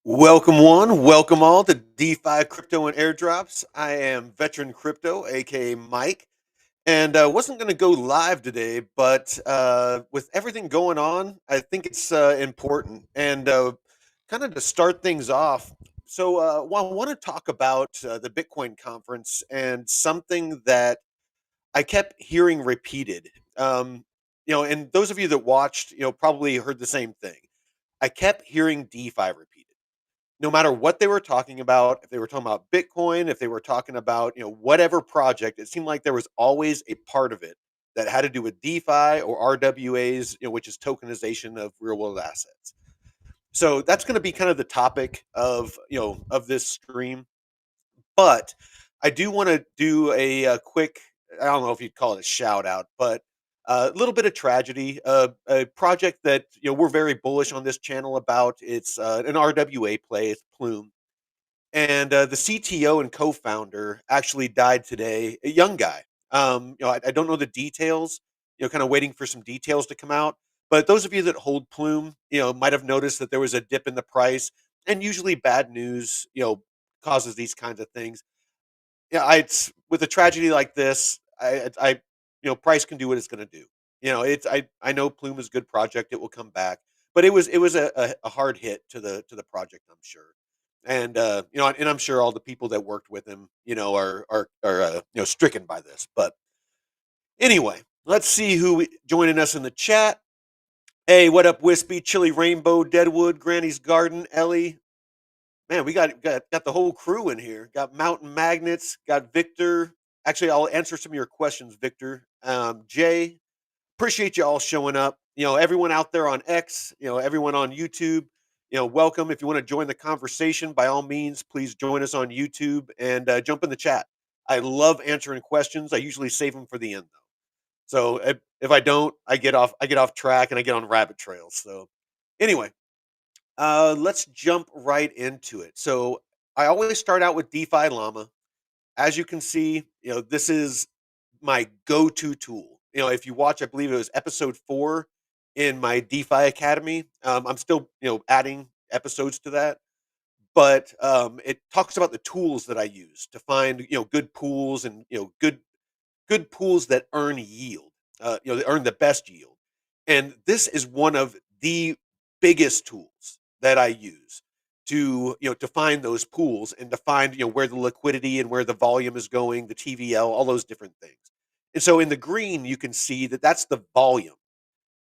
Welcome one, welcome all to DeFi Crypto and Airdrops. I am Veteran Crypto, aka Mike, and wasn't going to go live today, but with everything going on, I think it's important. And kind of to start things off, so I want to talk about the Bitcoin conference and something that I kept hearing repeated. And those of you that watched, probably heard the same thing. I kept hearing DeFi repeated no matter what they were talking about, if they were talking about Bitcoin, if they were talking about, whatever project, it seemed like there was always a part of it that had to do with DeFi or RWAs, which is tokenization of real world assets. So that's going to be kind of the topic of this stream. But I do want to do a quick, I don't know if you'd call it a shout out, but a little bit of tragedy. A project that we're very bullish on this channel about. It's an RWA play. It's Plume, and the CTO and co-founder actually died today. A young guy. I don't know the details. Kind of waiting for some details to come out. But those of you that hold Plume, might have noticed that there was a dip in the price, and usually bad news, causes these kinds of things. Yeah, I it's with a tragedy like this, price can do what it's going to do. I know Plume is a good project; it will come back, but it was a hard hit to the project, I'm sure, and and I'm sure all the people that worked with him, are stricken by this. But anyway, let's see joining us in the chat. Hey, what up, Wispy, Chili Rainbow, Deadwood, Granny's Garden, Ellie, man, we got the whole crew in here. Got Mountain Magnets, got Victor. Actually, I'll answer some of your questions, Victor. Jay, appreciate you all showing up. Everyone out there on X, everyone on YouTube, welcome. If you want to join the conversation, by all means, please join us on YouTube and jump in the chat. I love answering questions. I usually save them for the end, though. So if I don't, I get off track and I get on rabbit trails. So anyway, let's jump right into it. So I always start out with DeFi Llama. As you can see, this is my go-to tool. If you watch, I believe it was episode 4 in my DeFi Academy. I'm still, adding episodes to that, but it talks about the tools that I use to find, good pools and good pools that earn yield. That earn the best yield, and this is one of the biggest tools that I use to find those pools and to find where the liquidity and where the volume is going, the TVL, all those different things. And so in the green, you can see that that's the volume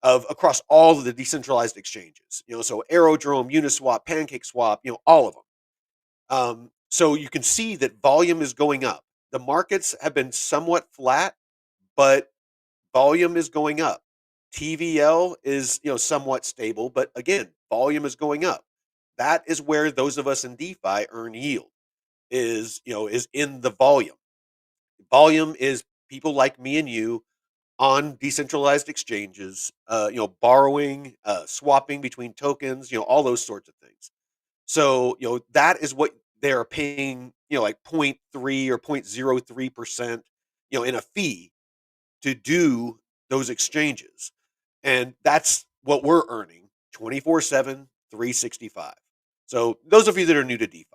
of across all of the decentralized exchanges. So Aerodrome, Uniswap, PancakeSwap, all of them. So you can see that volume is going up. The markets have been somewhat flat, but volume is going up. TVL is, somewhat stable, but again, volume is going up. That is where those of us in DeFi earn yield is in the volume. Volume is people like me and you on decentralized exchanges, borrowing, swapping between tokens, all those sorts of things. So, that is what they're paying, like 0.3 or 0.03%, in a fee to do those exchanges. And that's what we're earning 24/7, 365. So those of you that are new to DeFi.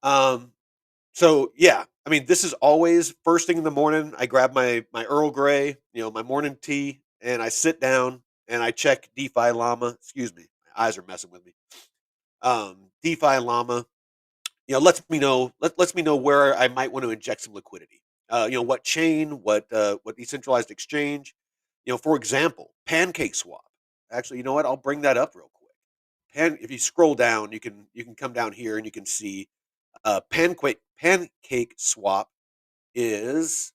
Um, so yeah, I mean, this is always first thing in the morning. I grab my Earl Grey, my morning tea, and I sit down and I check DeFi Llama. Excuse me, my eyes are messing with me. DeFi Llama, lets me know where I might want to inject some liquidity. What chain, what decentralized exchange. For example, PancakeSwap. Actually, you know what? I'll bring that up real quick. If you scroll down, you can come down here and you can see PancakeSwap is,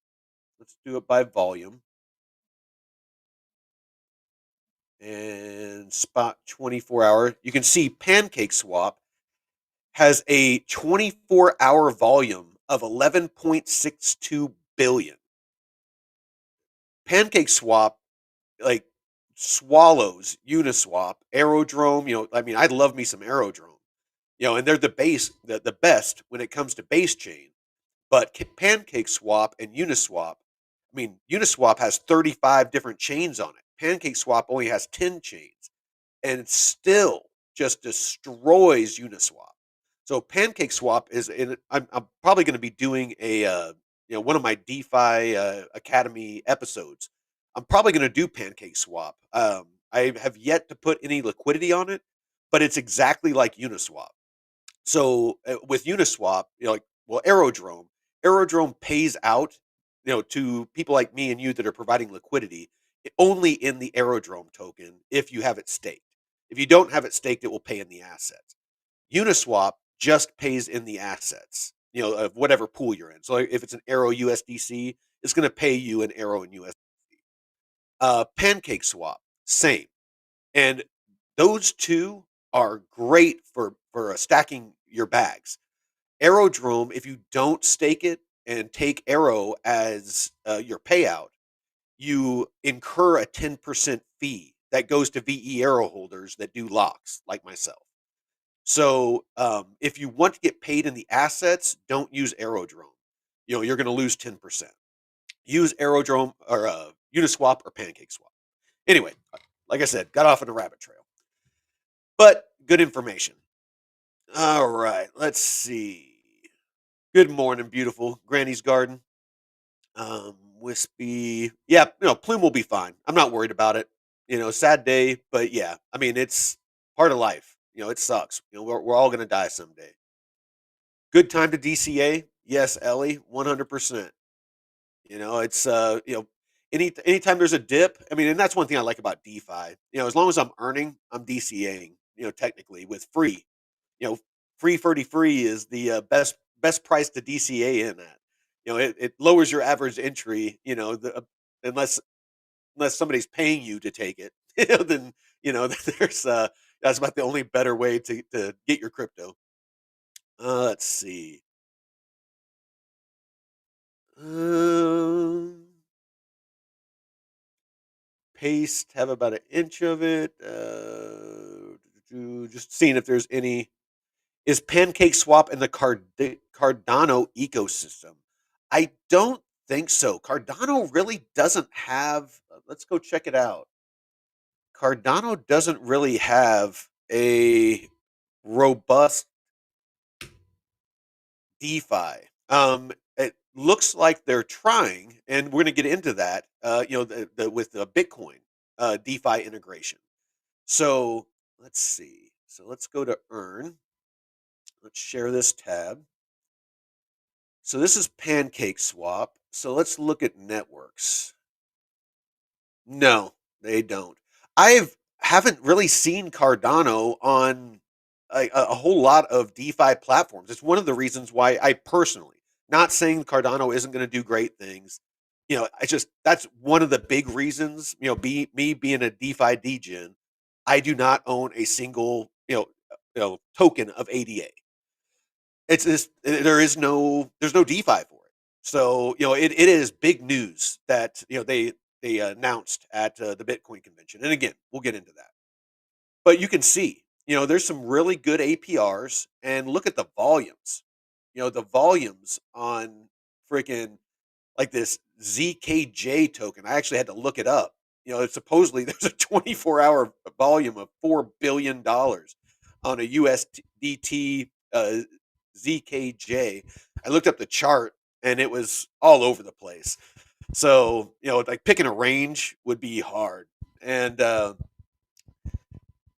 let's do it by volume, and spot 24-hour. You can see PancakeSwap has a 24-hour volume of 11.62 billion. PancakeSwap, like, swallows Uniswap, Aerodrome. I mean, I love me some Aerodrome. And they're the best when it comes to base chain. But PancakeSwap and Uniswap, I mean, Uniswap has 35 different chains on it. PancakeSwap only has 10 chains, and it's still just destroys Uniswap. So PancakeSwap is in I'm probably gonna be doing a, one of my DeFi, Academy episodes. I'm probably gonna do PancakeSwap. I have yet to put any liquidity on it, but it's exactly like Uniswap. So, with Uniswap, like, well, Aerodrome pays out, to people like me and you that are providing liquidity only in the Aerodrome token if you have it staked. If you don't have it staked, it will pay in the assets. Uniswap just pays in the assets, of whatever pool you're in. So like, if it's an Arrow USDC, it's going to pay you an Arrow and USDC. Pancake Swap, same. And those two are great for stacking your bags. Aerodrome, if you don't stake it and take Arrow as your payout, you incur a 10% fee that goes to VE Arrow holders that do locks, like myself. So if you want to get paid in the assets, don't use Aerodrome. You're going to lose 10%. Use Aerodrome or Uniswap or PancakeSwap. Anyway, like I said, got off on a rabbit trail, but good information. All right, let's see. Good morning, beautiful Granny's garden. Wispy. Yeah, Plume will be fine. I'm not worried about it. Sad day, but yeah, I mean, it's part of life. It sucks. We're all gonna die someday. Good time to DCA. Yes, Ellie, 100%. It's anytime there's a dip. I mean, and that's one thing I like about DeFi. As long as I'm earning, I'm DCAing. Technically with free. You know, free 30 free is the best price to DCA in at. It lowers your average entry. Unless somebody's paying you to take it, then there's that's about the only better way to get your crypto. Let's see. Um, Paste have about an inch of it. Just seeing if there's any. Is Pancake Swap in the Cardano ecosystem? I don't think so. Cardano really doesn't have. Let's go check it out. Cardano doesn't really have a robust DeFi. It looks like they're trying, and we're going to get into that. With the Bitcoin DeFi integration. So let's see. So let's go to Earn. Let's share this tab. So this is Pancake Swap. So let's look at networks. No, they don't. I've haven't really seen Cardano on a whole lot of DeFi platforms. It's one of the reasons why I personally, not saying Cardano isn't going to do great things. I just that's one of the big reasons. Me being a DeFi degen, I do not own a single token of ADA. It's this there's no DeFi for it. So, it is big news that, they announced at the Bitcoin convention. And again, we'll get into that. But you can see, there's some really good APRs and look at the volumes. The volumes on freaking like this ZKJ token. I actually had to look it up. It's supposedly there's a 24-hour volume of $4 billion on a USDT ZKJ. I looked up the chart and it was all over the place. So, like picking a range would be hard. And, and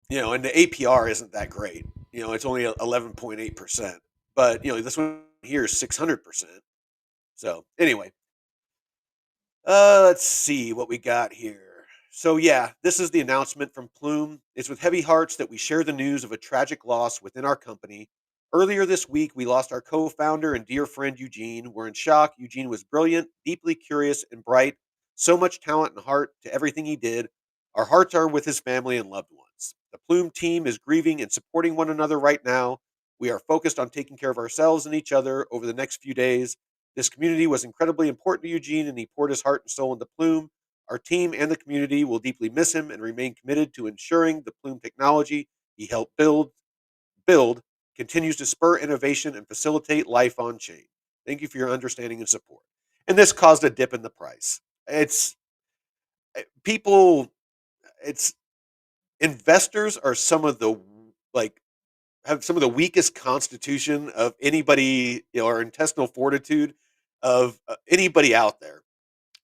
the APR isn't that great. It's only 11.8%. But, this one here is 600%. So, anyway, let's see what we got here. So, yeah, this is the announcement from Plume. It's with heavy hearts that we share the news of a tragic loss within our company. Earlier this week, we lost our co founder and dear friend Eugene. We're in shock. Eugene was brilliant, deeply curious, and bright. So much talent and heart to everything he did. Our hearts are with his family and loved ones. The Plume team is grieving and supporting one another right now. We are focused on taking care of ourselves and each other over the next few days. This community was incredibly important to Eugene, and he poured his heart and soul into Plume. Our team and the community will deeply miss him and remain committed to ensuring the Plume technology he helped build continues to spur innovation and facilitate life on chain. Thank you for your understanding and support. And this caused a dip in the price. It's people, it's investors are some of the like have some of the weakest constitution of anybody, or intestinal fortitude of anybody out there.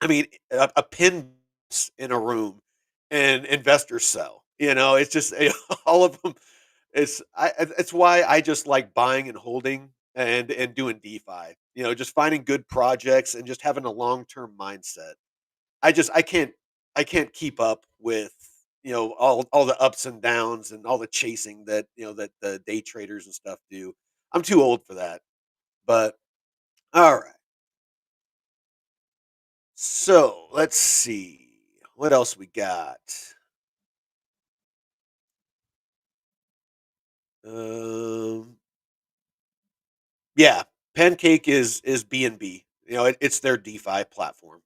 I mean, a pin in a room and investors sell. It's just all of them. It's why I just like buying and holding and doing DeFi. Just finding good projects and just having a long term mindset. I can't keep up with all the ups and downs and all the chasing that the day traders and stuff do. I'm too old for that. But all right. So let's see what else we got. Um, yeah, Pancake is BNB. It's their DeFi platform.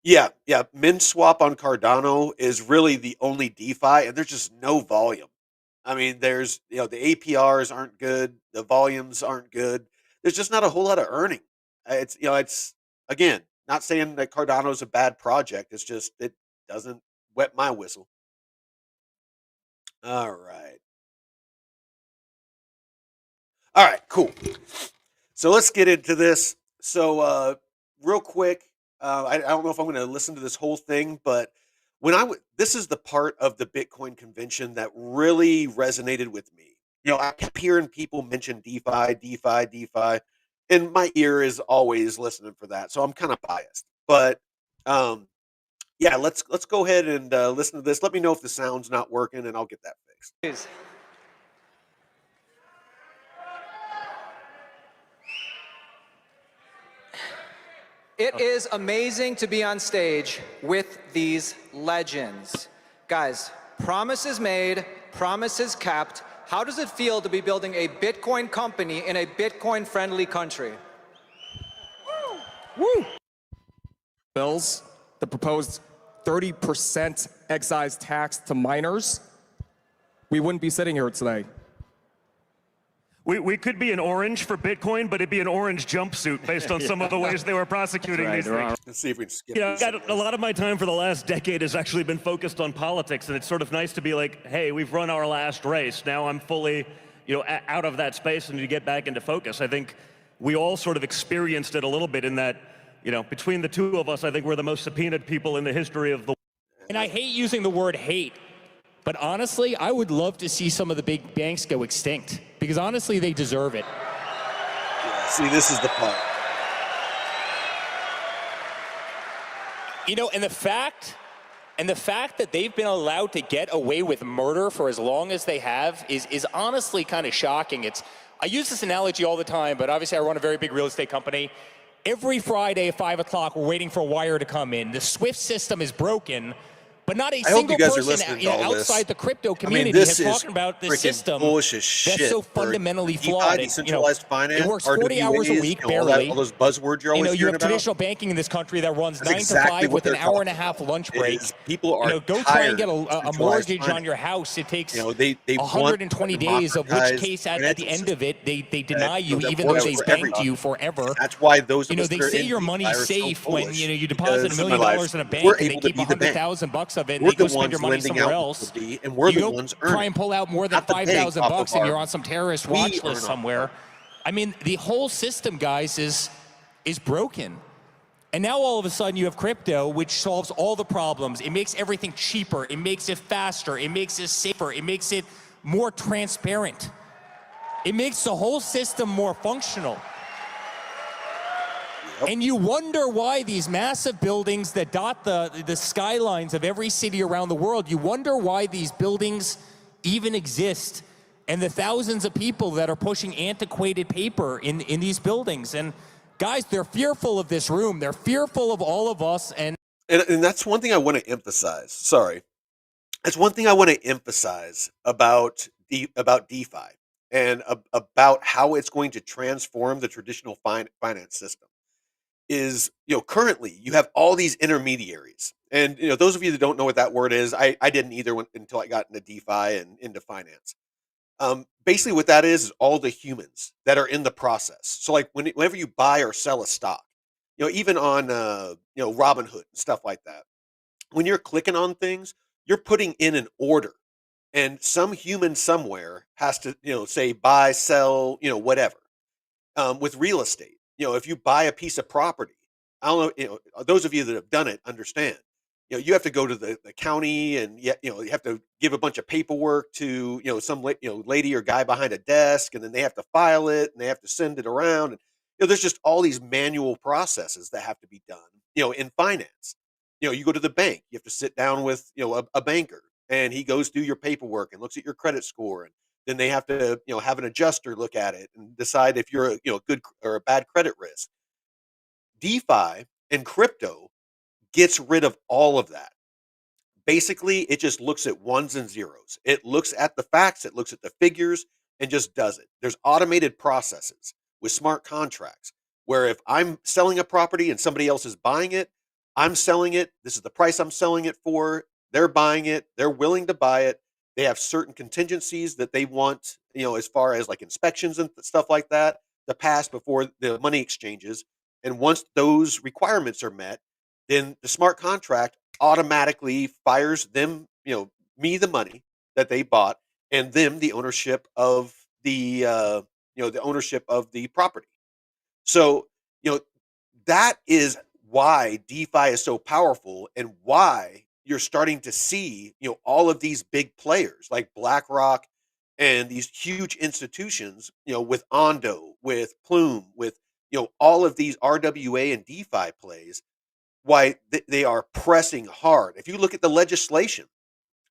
Yeah, yeah. Min swap on Cardano is really the only DeFi, and there's just no volume. I mean, the APRs aren't good, the volumes aren't good. There's just not a whole lot of earning. It's again not saying that Cardano's a bad project. It's just it doesn't wet my whistle. All right. All right, cool. So let's get into this. So, real quick, I don't know if I'm going to listen to this whole thing, but this is the part of the Bitcoin convention that really resonated with me. I kept hearing people mention DeFi, DeFi, DeFi, and my ear is always listening for that. So I'm kind of biased, but um, yeah, let's go ahead and listen to this. Let me know if the sound's not working, and I'll get that fixed. It is amazing to be on stage with these legends. Guys, promises made, promises kept. How does it feel to be building a Bitcoin company in a Bitcoin-friendly country? Woo! Bills, the proposed 30% excise tax to minors, we wouldn't be sitting here today. We could be an orange for Bitcoin, but it'd be an orange jumpsuit based on some of the ways they were prosecuting these things. Let's see if we can skip. A lot of my time for the last decade has actually been focused on politics, and it's sort of nice to be like, hey, we've run our last race. Now I'm fully, out of that space and to get back into focus. I think we all sort of experienced it a little bit in that, between the two of us, I think we're the most subpoenaed people in the history of the world. And I hate using the word hate, but honestly, I would love to see some of the big banks go extinct, because honestly, they deserve it. Yeah, see, this is the part. And the fact that they've been allowed to get away with murder for as long as they have is honestly kind of shocking. I use this analogy all the time, but obviously I run a very big real estate company. Every Friday at 5 o'clock, we're waiting for a wire to come in. The SWIFT system is broken, but not a single person outside the crypto community has talked about this system that's so fundamentally flawed. Decentralized finance, it works 40 hours a week, barely. All those buzzwords you're always you hearing have about. traditional banking in this country that runs That's 9 exactly to 5 with an hour and a talking half about. lunch break. People are go try and get a mortgage on your house. It takes they 120 days, of which democratize case at the end of it, they deny you, that even though works they for banked everybody. you forever. That's why those of us They that are say in your DeFi money's are so safe when foolish, you deposit $1 million in a bank we're and they able to keep be the bank. $100,000 of it and We're they go the spend ones your money lending somewhere out else. liquidity, and we're You the go ones try earning. and pull out more than Not the bank $5,000 off of and you're our- on some terrorist we watch earn list off somewhere. I mean, the whole system, guys, is broken. And now all of a sudden you have crypto, which solves all the problems. It makes everything cheaper. It makes it faster. It makes it safer. It makes it more transparent. It makes the whole system more functional. And you wonder why these massive buildings that dot the skylines of every city around the world, you wonder why these buildings even exist, and the thousands of people that are pushing antiquated paper in these buildings. And guys, they're fearful of this room. They're fearful of all of us. And that's one thing I want to emphasize. Sorry. That's one thing I want to emphasize about DeFi and about how it's going to transform the traditional finance system. Is currently you have all these intermediaries, and those of you that don't know what that word is, I didn't either until I got into DeFi and into finance. Basically what that is all the humans that are in the process. So like whenever you buy or sell a stock, even on Robinhood and stuff like that, when you're clicking on things, you're putting in an order, and some human somewhere has to, say buy, sell, whatever. With real estate, if you buy a piece of property, I don't know, those of you that have done it understand. You have to go to the county, and yet, you have to give a bunch of paperwork to, some lady or guy behind a desk, and then they have to file it and they have to send it around. And there's just all these manual processes that have to be done. In finance, you go to the bank, you have to sit down with, a banker, and he goes through your paperwork and looks at your credit score, and then they have to, have an adjuster look at it and decide if you're a, good or a bad credit risk. DeFi and crypto gets rid of all of that. Basically, it just looks at ones and zeros. It looks at the facts, it looks at the figures, and just does it. There's automated processes with smart contracts where if I'm selling a property and somebody else is buying it, I'm selling it. This is the price I'm selling it for. They're buying it. They're willing to buy it. They have certain contingencies that they want, as far as like inspections and stuff like that to pass before the money exchanges. And once those requirements are met, then the smart contract automatically fires them, me the money that they bought, and them the ownership of the ownership of the property. So, you know, that is why DeFi is so powerful, and why you're starting to see, all of these big players like BlackRock and these huge institutions, with Ondo, with Plume, with, all of these RWA and DeFi plays, why they are pressing hard. If you look at the legislation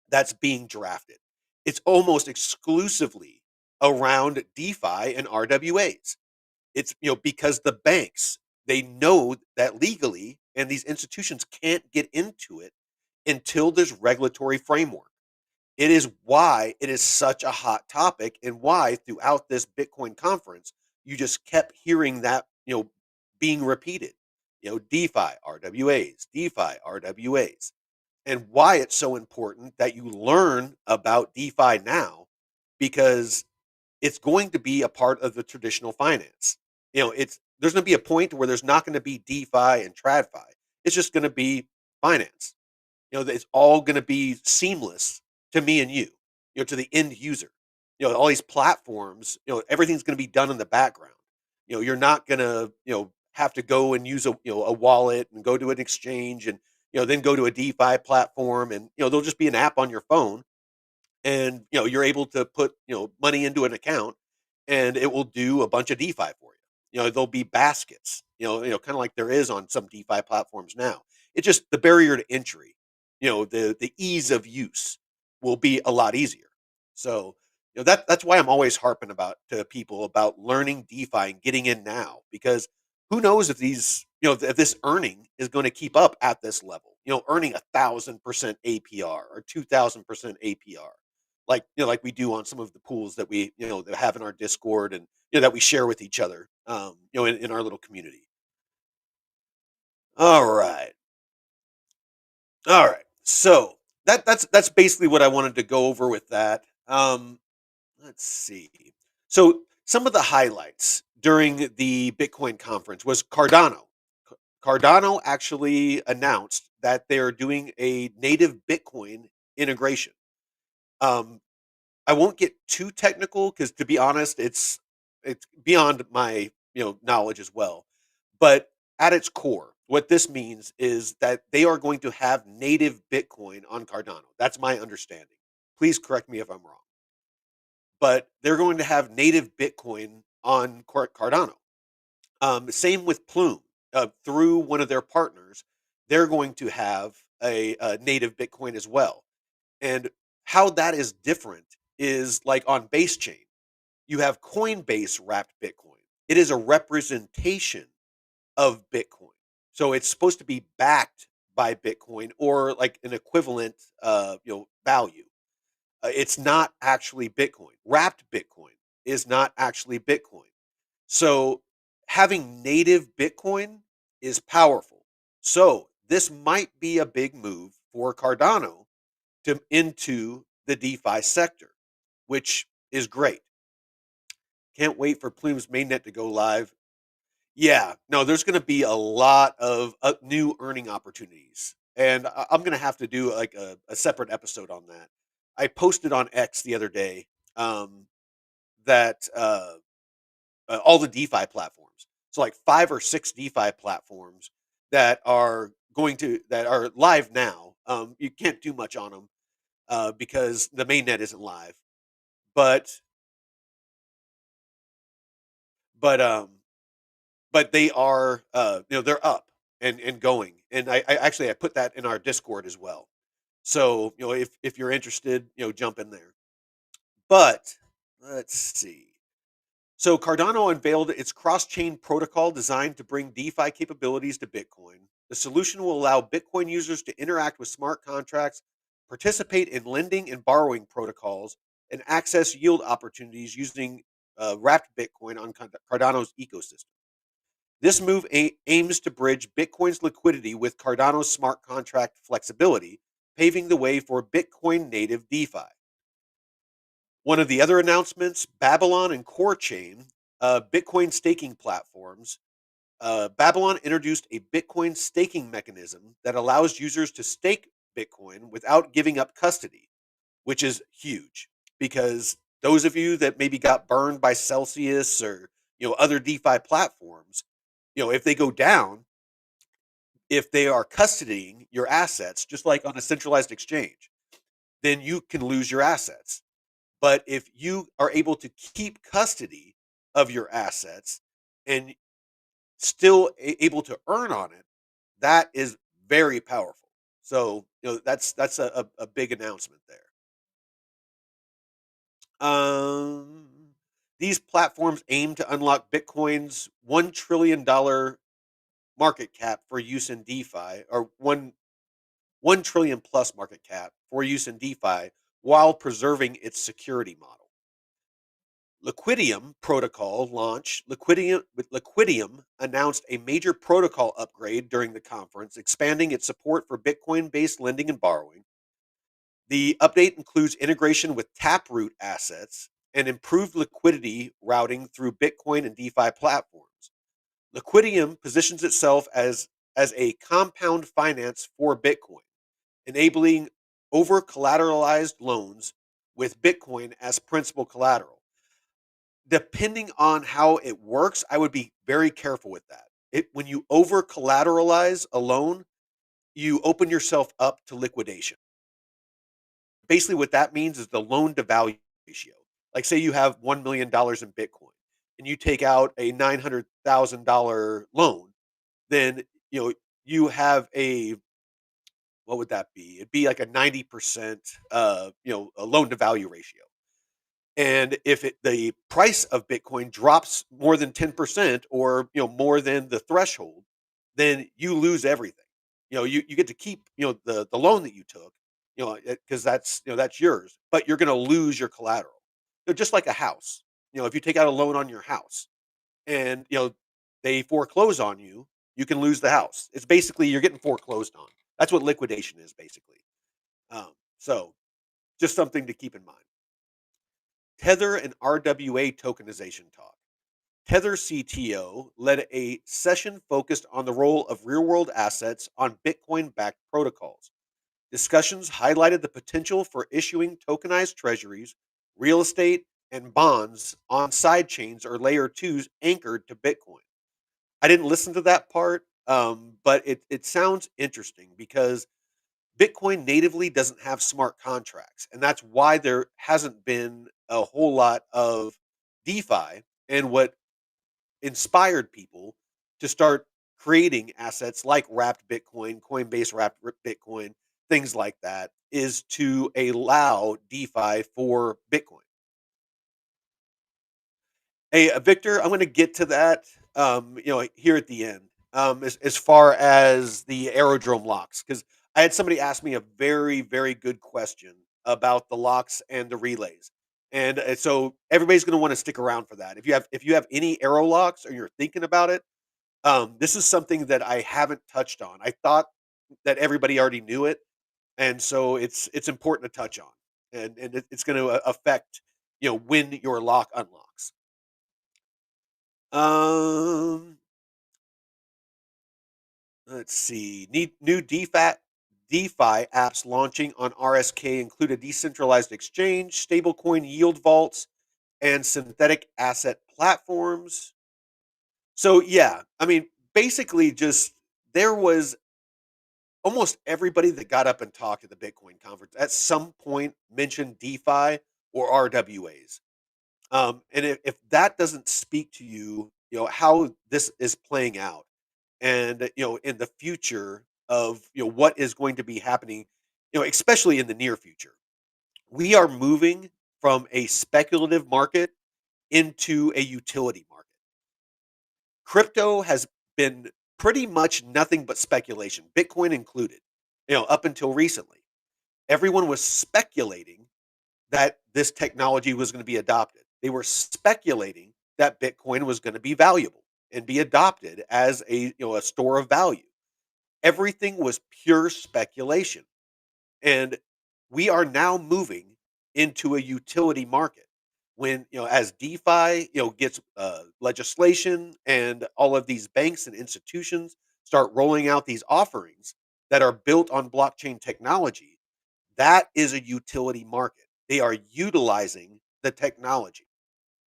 that's being drafted, it's almost exclusively around DeFi and RWAs. It's, because the banks, they know that legally, and these institutions can't get into it until there's regulatory framework. It is why it is such a hot topic, and why throughout this Bitcoin conference, you just kept hearing that, being repeated. DeFi, RWAs, DeFi, RWAs. And why it's so important that you learn about DeFi now, because it's going to be a part of the traditional finance. It's there's going to be a point where there's not going to be DeFi and TradFi. It's just going to be finance. It's all going to be seamless to me and you, to the end user. All these platforms, everything's going to be done in the background. You're not going to, have to go and use a wallet and go to an exchange, and, then go to a DeFi platform, and, there'll just be an app on your phone, and, you're able to put, money into an account, and it will do a bunch of DeFi for you. There'll be baskets, kind of like there is on some DeFi platforms now. It's just the barrier to entry, the ease of use will be a lot easier. So, that's why I'm always harping about to people about learning DeFi and getting in now, because who knows if these, if this earning is going to keep up at this level, earning 1,000% APR or 2,000% APR, like, like we do on some of the pools that we, that have in our Discord, and, that we share with each other, in our little community. All right. All right. So that's basically what I wanted to go over with that. Let's see. So some of the highlights during the Bitcoin conference was Cardano. Cardano actually announced that they're doing a native Bitcoin integration. Um, I won't get too technical, because, to be honest, it's beyond my, knowledge as well. But at its core, what this means is that they are going to have native Bitcoin on Cardano. That's my understanding. Please correct me if I'm wrong. But they're going to have native Bitcoin on Cardano. Same with Plume. Through one of their partners, they're going to have a native Bitcoin as well. And how that is different is like on Base Chain, you have Coinbase wrapped Bitcoin. It is a representation of Bitcoin. So it's supposed to be backed by Bitcoin, or like an equivalent, value. It's not actually Bitcoin. Wrapped Bitcoin is not actually Bitcoin. So having native Bitcoin is powerful. So this might be a big move for Cardano to into the DeFi sector, which is great. Can't wait for Plume's mainnet to go live. Yeah, no, there's going to be a lot of new earning opportunities. and I'm gonna have to do like a separate episode on that. I posted on X the other day um, that all the DeFi platforms, so like 5 or 6 DeFi platforms that are live now. You can't do much on them because the mainnet isn't live, but but um, but they are they're up and going, and I actually I put that in our Discord as well. So if you're interested, jump in there. But let's see. So Cardano unveiled its cross-chain protocol designed to bring DeFi capabilities to Bitcoin. The solution will allow Bitcoin users to interact with smart contracts, participate in lending and borrowing protocols, and access yield opportunities using wrapped Bitcoin on Cardano's ecosystem. This move aims to bridge Bitcoin's liquidity with Cardano's smart contract flexibility, paving the way for Bitcoin native DeFi. One of the other announcements, Babylon and CoreChain, Bitcoin staking platforms. Babylon introduced a Bitcoin staking mechanism that allows users to stake Bitcoin without giving up custody, which is huge because those of you that maybe got burned by Celsius or other DeFi platforms, if they go down, if they are custodying your assets, just like on a centralized exchange, then you can lose your assets. But if you are able to keep custody of your assets and still able to earn on it, that is very powerful. So that's a big announcement there. These platforms aim to unlock Bitcoin's $1 trillion market cap for use in DeFi, or one trillion plus market cap for use in DeFi, while preserving its security model. Liquidium protocol launch. Liquidium announced a major protocol upgrade during the conference, expanding its support for Bitcoin-based lending and borrowing. The update includes integration with Taproot assets and improved liquidity routing through Bitcoin and DeFi platforms. Liquidium positions itself as a compound finance for Bitcoin, enabling over collateralized loans with Bitcoin as principal collateral. Depending on how it works, I would be very careful with that. When you over collateralize a loan, you open yourself up to liquidation. Basically, what that means is the loan to value ratio. Like, say you have $1 million in Bitcoin and you take out a $900,000 loan, then you have a, what would that be? It'd be like a 90% a loan to value ratio. And if the price of Bitcoin drops more than 10% or more than the threshold, then you lose everything. You get to keep the loan that you took, because that's yours, but you're going to lose your collateral. Just like a house. If you take out a loan on your house and they foreclose on you, you can lose the house. It's basically you're getting foreclosed on. That's what liquidation is basically. So just something to keep in mind. Tether and RWA tokenization talk. Tether CTO led a session focused on the role of real world assets on Bitcoin backed protocols. Discussions highlighted the potential for issuing tokenized treasuries, real estate, and bonds on side chains or layer twos anchored to Bitcoin. I didn't listen to that part, but it sounds interesting because Bitcoin natively doesn't have smart contracts, and that's why there hasn't been a whole lot of DeFi. And what inspired people to start creating assets like wrapped Bitcoin, Coinbase wrapped Bitcoin, things like that, is to allow DeFi for Bitcoin. Hey, Victor, I'm going to get to that, here at the end, as far as the aerodrome locks, because I had somebody ask me a very, very good question about the locks and the relays, and so everybody's going to want to stick around for that. If you have any aero locks or you're thinking about it, this is something that I haven't touched on. I thought that everybody already knew it, and so it's important to touch on, and it's going to affect when your lock unlocks. Um, let's see. Need new DeFi DeFi apps launching on RSK include a decentralized exchange, stablecoin yield vaults, and synthetic asset platforms. So yeah, I mean, basically just there was almost everybody that got up and talked at the Bitcoin conference at some point mentioned DeFi or RWAs. And if that doesn't speak to you, how this is playing out, and in the future of what is going to be happening, especially in the near future, we are moving from a speculative market into a utility market. Crypto has been pretty much nothing but speculation, Bitcoin included, up until recently. Everyone was speculating that this technology was going to be adopted. They were speculating that Bitcoin was going to be valuable and be adopted as a store of value. Everything was pure speculation. And we are now moving into a utility market when, as DeFi, gets legislation, and all of these banks and institutions start rolling out these offerings that are built on blockchain technology. That is a utility market. They are utilizing the technology.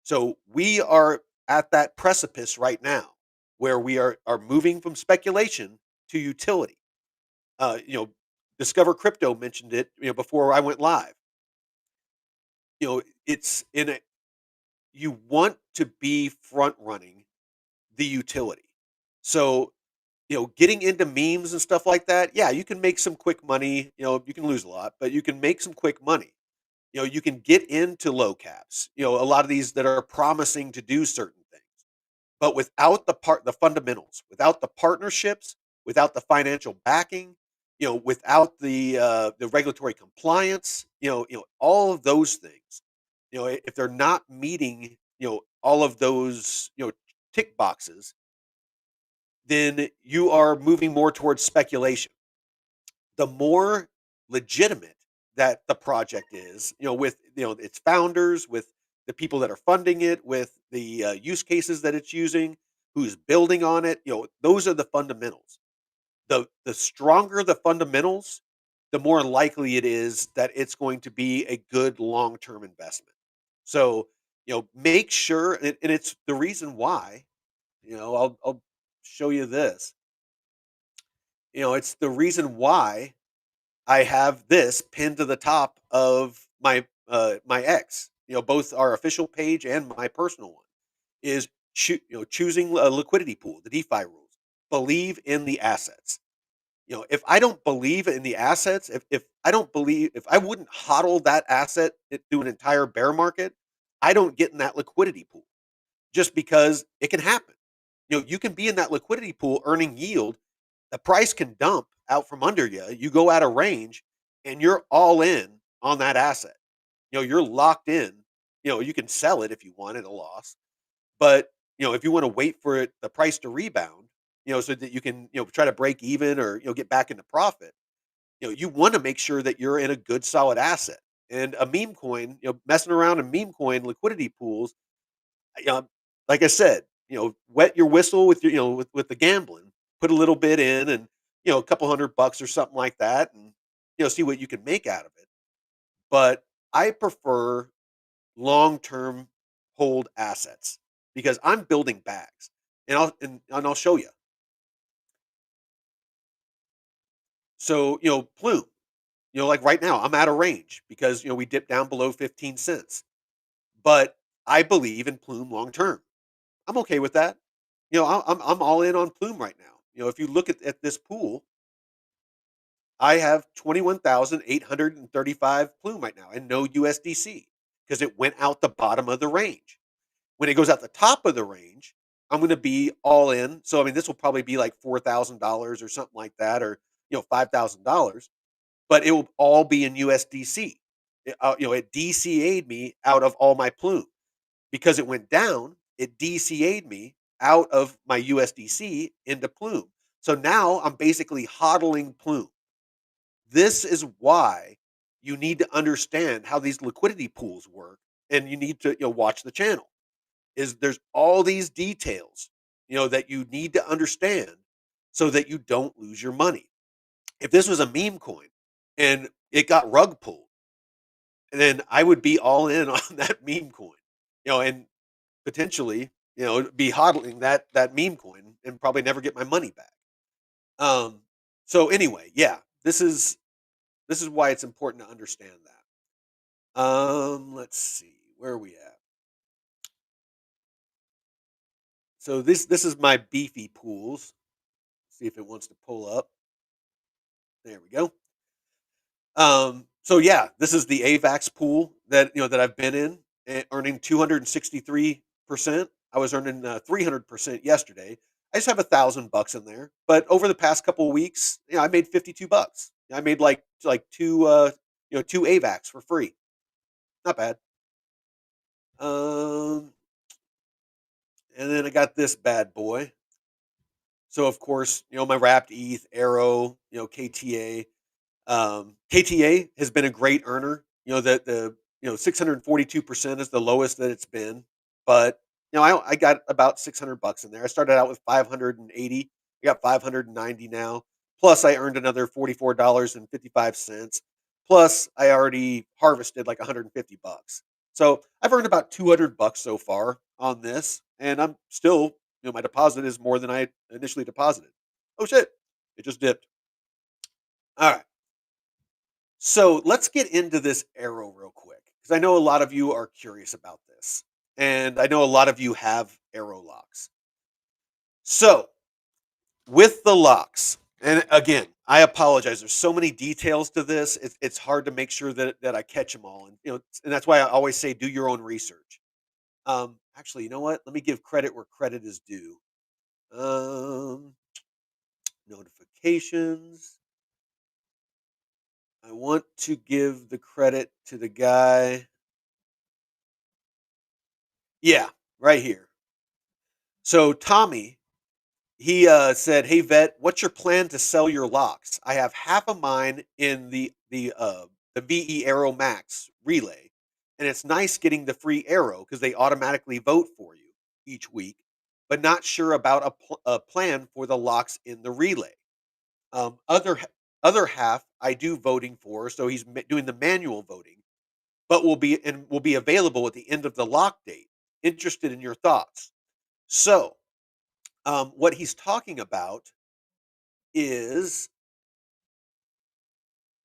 So we are at that precipice right now where we are moving from speculation to utility. uh, you know, Discover Crypto mentioned it, before I went live. It's in a you want to be front running the utility. So, getting into memes and stuff like that, yeah, you can make some quick money. You can lose a lot, but you can make some quick money. You can get into low caps. A lot of these that are promising to do certain things. But without the fundamentals, without the partnerships, without the financial backing, without the regulatory compliance, all of those things, if they're not meeting, all of those, tick boxes, then you are moving more towards speculation. The more legitimate that the project is, with its founders, with the people that are funding it, with the use cases that it's using, who's building on it, those are the fundamentals. The stronger the fundamentals, the more likely it is that it's going to be a good long-term investment. So, make sure, and it's the reason why, I'll show you this. It's the reason why I have this pinned to the top of my X. Both our official page and my personal one is choosing a liquidity pool, the DeFi rules. Believe in the assets. If I don't believe in the assets, if I don't believe, if I wouldn't hodl that asset through an entire bear market, I don't get in that liquidity pool just because it can happen. You can be in that liquidity pool earning yield. The price can dump out from under you. You go out of range and you're all in on that asset. You're locked in. You can sell it if you want at a loss, but if you want to wait for the price to rebound, so that you can try to break even or get back into profit, you want to make sure that you're in a good solid asset. And a meme coin, messing around in meme coin liquidity pools, like I said, wet your whistle with your with the gambling, put a little bit in, and a couple $100 or something like that, and see what you can make out of it. But I prefer long-term hold assets because I'm building bags, and I'll show you. So, Plume, like right now, I'm out of range because we dipped down below 15 cents. But I believe in Plume long term. I'm okay with that. I'm all in on Plume right now. If you look at this pool, I have 21,835 Plume right now and no USDC because it went out the bottom of the range. When it goes out the top of the range, I'm going to be all in. So I mean, this will probably be like $4,000 or something like that, or $5,000, but it will all be in USDC. It DCA'd me out of all my Plume because it went down. It DCA'd me out of my USDC into Plume. So now I'm basically hodling Plume. This is why you need to understand how these liquidity pools work, and you need to watch the channel. Is there's all these details that you need to understand so that you don't lose your money. If this was a meme coin and it got rug pulled, then I would be all in on that meme coin, and potentially, be hodling that meme coin and probably never get my money back. Um, so anyway, yeah, this is why it's important to understand that. Let's see, where are we at? So this is my beefy pools. See if it wants to pull up. There we go. So yeah, this is the AVAX pool that I've been in, earning 263%. I was earning 300% yesterday. I just have $1,000 in there, but over the past couple of weeks, I made $52. I made like two AVAX for free. Not bad. Um, and then I got this bad boy. So of course, my wrapped ETH, Arrow, KTA. KTA has been a great earner. The 642% is the lowest that it's been, but I got about $600 in there. I started out with 580. I got 590 now. Plus, I earned another $44.55. Plus, I already harvested like $150. So I've earned about $200 so far on this, and I'm still, my deposit is more than I initially deposited. Oh shit! It just dipped. All right. So let's get into this arrow real quick because I know a lot of you are curious about this. And I know a lot of you have arrow locks. So with the locks, and again, I apologize. There's so many details to this. It's hard to make sure that I catch them all. And that's why I always say do your own research. Actually, you know what? Let me give credit where credit is due. Um, Notifications. I want to give the credit to the guy. Yeah, right here. So Tommy, he said, "Hey vet, what's your plan to sell your locks? I have half of mine in the VE Arrow Max relay, and it's nice getting the free arrow because they automatically vote for you each week, but not sure about a plan for the locks in the relay. Um, other h- other half I do voting for, so he's doing the manual voting, but will be available at the end of the lock date. Interested in your thoughts?" So what he's talking about is,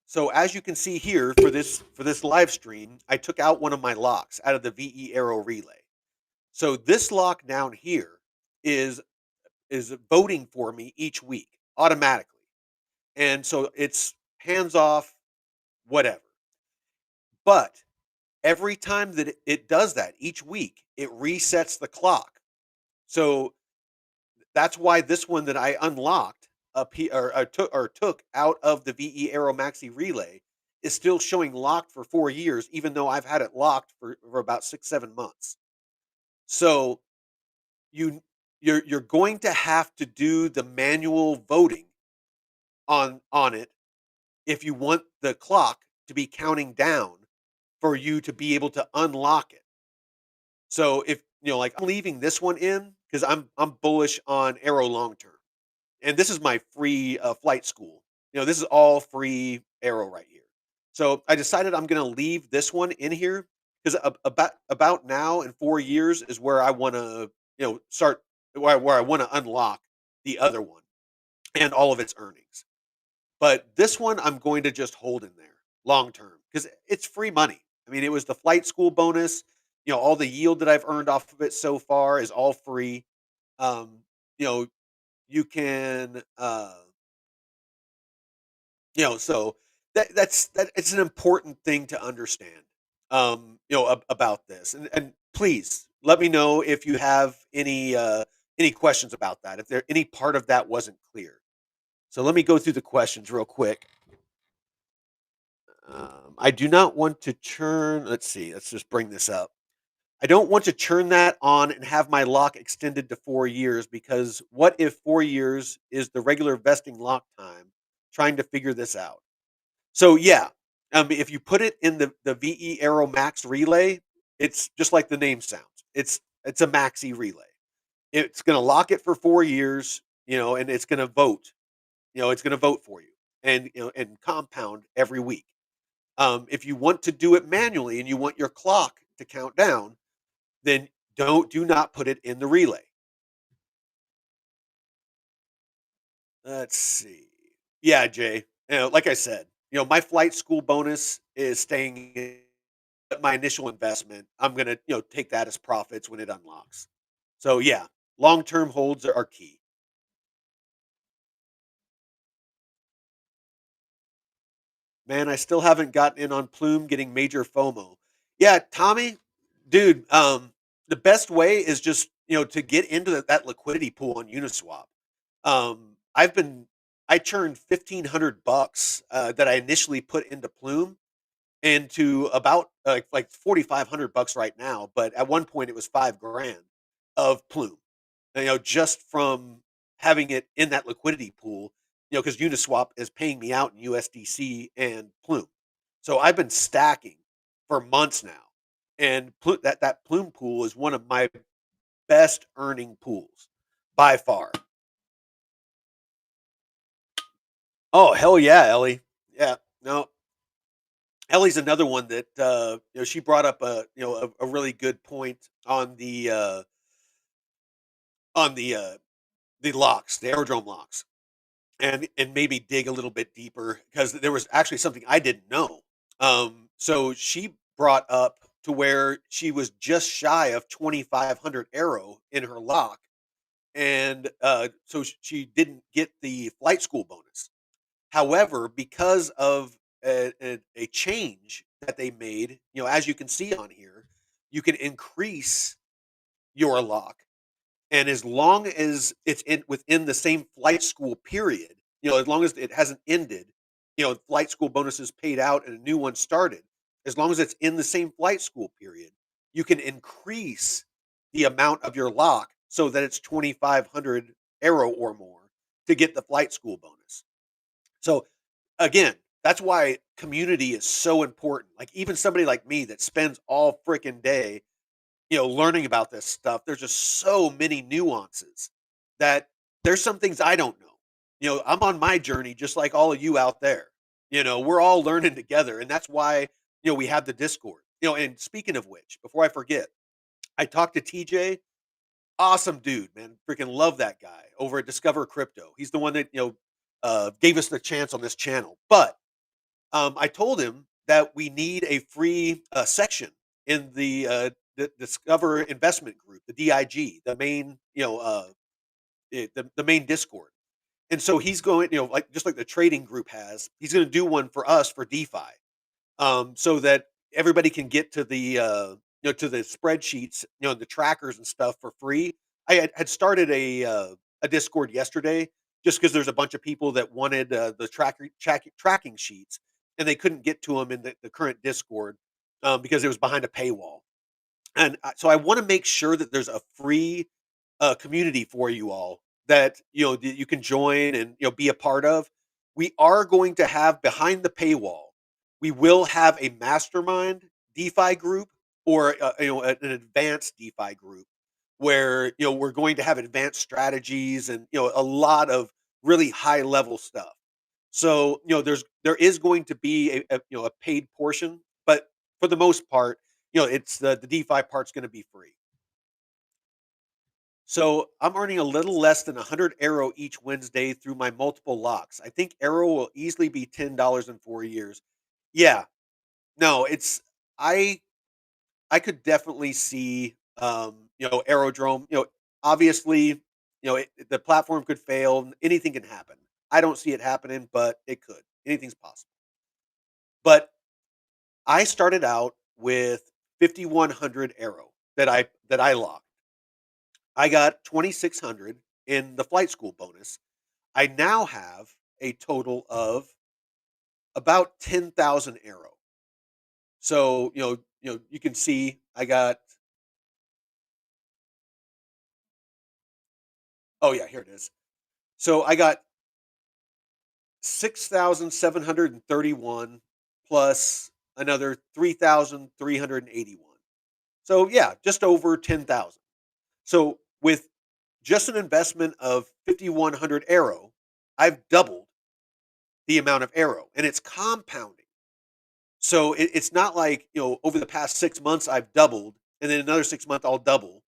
so as you can see here for this live stream, I took out one of my locks out of the VE Arrow relay. So this lock down here is is voting for me each week automatically, and so it's hands off, whatever. But every time that it does that each week, it resets the clock. So that's why this one that I unlocked took out of the VE Aero Maxi Relay is still showing locked for 4 years, even though I've had it locked for about 6, 7 months. So you you're going to have to do the manual voting on it if you want the clock to be counting down for you to be able to unlock it. So if like I'm leaving this one in because I'm bullish on Arrow long term. And this is my free flight school. This is all free Arrow right here. So I decided I'm going to leave this one in here because about now in 4 years is where I want to start where I want to unlock the other one and all of its earnings. But this one I'm going to just hold in there long term because it's free money. I mean, it was the flight school bonus. All the yield that I've earned off of it so far is all free. Um, you know, you can so that it's an important thing to understand about this, and please let me know if you have any questions about that, if there any part of that wasn't clear. So let me go through the questions real quick. I do not want to churn. Let's see, let's just bring this up. I don't want to turn that on and have my lock extended to 4 years because what if 4 years is the regular vesting lock time? Trying to figure this out. So yeah, if you put it in the VE Aero Max relay, it's just like the name sounds. It's a maxi relay. It's going to lock it for 4 years, and it's going to vote. It's going to vote for you. and and compound every week. If you want to do it manually and you want your clock to count down, then do not put it in the relay. Let's see. Yeah, Jay. Like I said, my flight school bonus is staying in my initial investment. I'm gonna, take that as profits when it unlocks. So yeah, long-term holds are key. Man, I still haven't gotten in on Plume getting major FOMO. Yeah, Tommy, dude, the best way is just, to get into that liquidity pool on Uniswap. I've been I churned $1,500 that I initially put into Plume into about like 4,500 bucks right now, but at one point it was 5 grand of Plume. Just from having it in that liquidity pool, because Uniswap is paying me out in USDC and Plume. So I've been stacking for months now. And that Plume pool is one of my best earning pools by far. Oh, hell yeah, Ellie. Yeah. No, Ellie's another one that she brought up a really good point on the locks, the aerodrome locks. And maybe dig a little bit deeper because there was actually something I didn't know. So she brought up to where she was just shy of 2,500 arrow in her lock, and so she didn't get the flight school bonus. However, because of a change that they made, as you can see on here, you can increase your lock, and as long as it's within the same flight school period, as long as it hasn't ended, flight school bonuses paid out and a new one started, as long as it's in the same flight school period, you can increase the amount of your lock so that it's 2,500 arrow or more to get the flight school bonus. So again, that's why community is so important. Like even somebody like me that spends all freaking day learning about this stuff, there's just so many nuances that there's some things I don't know. I'm on my journey just like all of you out there. We're all learning together, and that's why we have the Discord. And speaking of which, before I forget, I talked to TJ. Awesome dude, man. Freaking love that guy over at Discover Crypto. He's the one that gave us the chance on this channel. But I told him that we need a free section in the Discover Investment Group, the DIG, the main, the main Discord. And so he's going, like just like the trading group has, he's going to do one for us for DeFi, so that everybody can get to the to the spreadsheets, the trackers and stuff for free. I had started a Discord yesterday just because there's a bunch of people that wanted the tracking sheets, and they couldn't get to them in the current Discord because it was behind a paywall. And so I want to make sure that there's a free community for you all that that you can join and be a part of. We are going to have behind the paywall. We will have a mastermind DeFi group or an advanced DeFi group where we're going to have advanced strategies and a lot of really high level stuff. So there is going to be a paid portion, but for the most part, it's the DeFi part's going to be free. So I'm earning a little less than 100 Arrow each Wednesday through my multiple locks. I think Arrow will easily be $10 in 4 years. Yeah, no, it's I I could definitely see Aerodrome. Obviously, the platform could fail. Anything can happen. I don't see it happening, but it could. Anything's possible. But I started out with 5,100 Arrow that I locked. I got 2,600 in the flight school bonus. I now have a total of about 10,000 arrow. So, you can see I got oh yeah, here it is. So I got 6,731 plus another 3,381. So yeah, just over 10,000. So with just an investment of 5,100 arrow, I've doubled the amount of Arrow, and it's compounding. So it's not like, over the past 6 months I've doubled, and then another 6 months I'll double.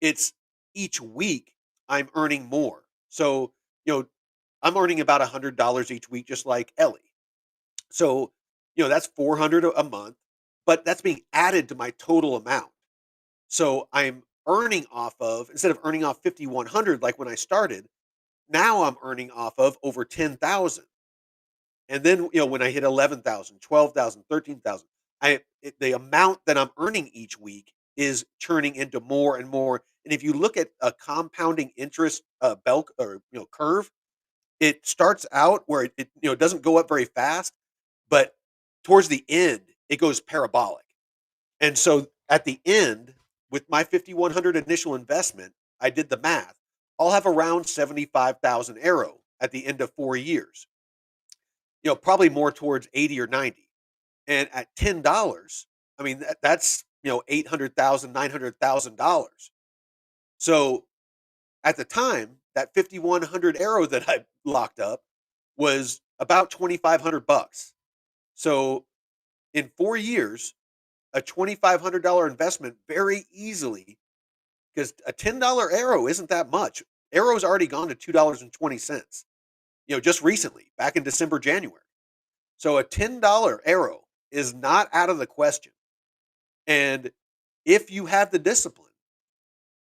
It's each week I'm earning more. So, you know, I'm earning about $100 each week, just like Ellie. So, that's 400 a month, but that's being added to my total amount. So I'm earning off of, instead of earning off 5,100 like when I started, now I'm earning off of over 10,000. And then, when I hit 11,000, 12,000, 13,000, the amount that I'm earning each week is turning into more and more. And if you look at a compounding interest bell or curve, it starts out where it doesn't go up very fast, but towards the end it goes parabolic. And so at the end, with my 5,100 initial investment, I did the math. I'll have around 75,000 Arrow at the end of 4 years. Probably more towards 80 or 90. And at $10, I mean that's 800,000, $900,000. So at the time, that 5,100 Arrow that I locked up was about 2,500 bucks. So in 4 years, a $2,500 investment very easily, because a $10 Arrow isn't that much. Arrow's already gone to $2.20. Just recently, back in December, January. So a $10 Arrow is not out of the question. And if you have the discipline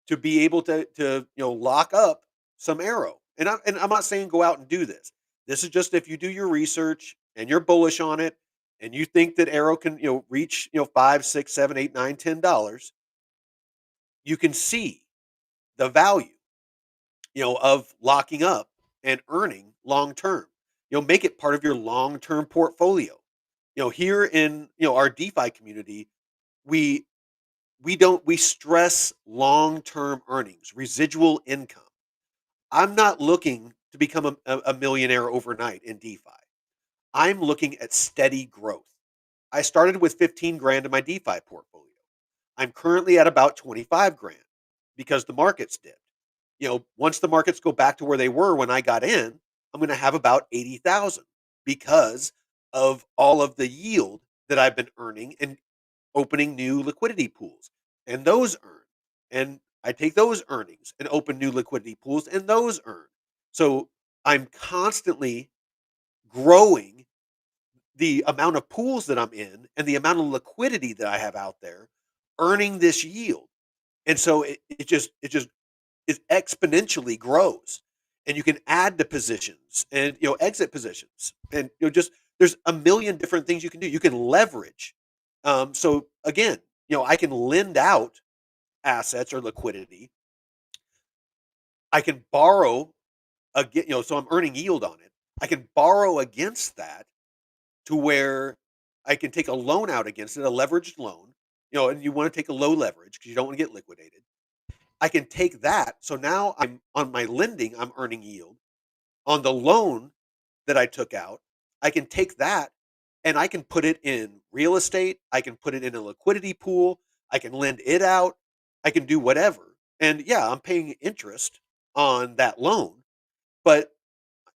to be able to lock up some Arrow, and I'm not saying go out and do this. This is just if you do your research and you're bullish on it, and you think that Arrow can reach $5, $6, $7, $8, $9, $10, you can see the value of locking up and earning long term. Make it part of your long term portfolio. Here in our DeFi community, we we stress long term earnings, residual income. I'm not looking to become a millionaire overnight in DeFi. I'm looking at steady growth. I started with 15 grand in my DeFi portfolio. I'm currently at about 25 grand because the markets dipped. Once the markets go back to where they were when I got in, I'm going to have about 80,000 because of all of the yield that I've been earning and opening new liquidity pools, and those earn. And I take those earnings and open new liquidity pools, and those earn. So I'm constantly growing the amount of pools that I'm in and the amount of liquidity that I have out there, earning this yield. And so it exponentially grows. And you can add to positions and exit positions. And just there's a million different things you can do. You can leverage. So again, I can lend out assets or liquidity. I can borrow again, so I'm earning yield on it. I can borrow against that to where I can take a loan out against it, a leveraged loan, and you want to take a low leverage because you don't want to get liquidated. I can take that. So now I'm on my lending, I'm earning yield. On the loan that I took out, I can take that and I can put it in real estate. I can put it in a liquidity pool. I can lend it out. I can do whatever. And yeah, I'm paying interest on that loan. But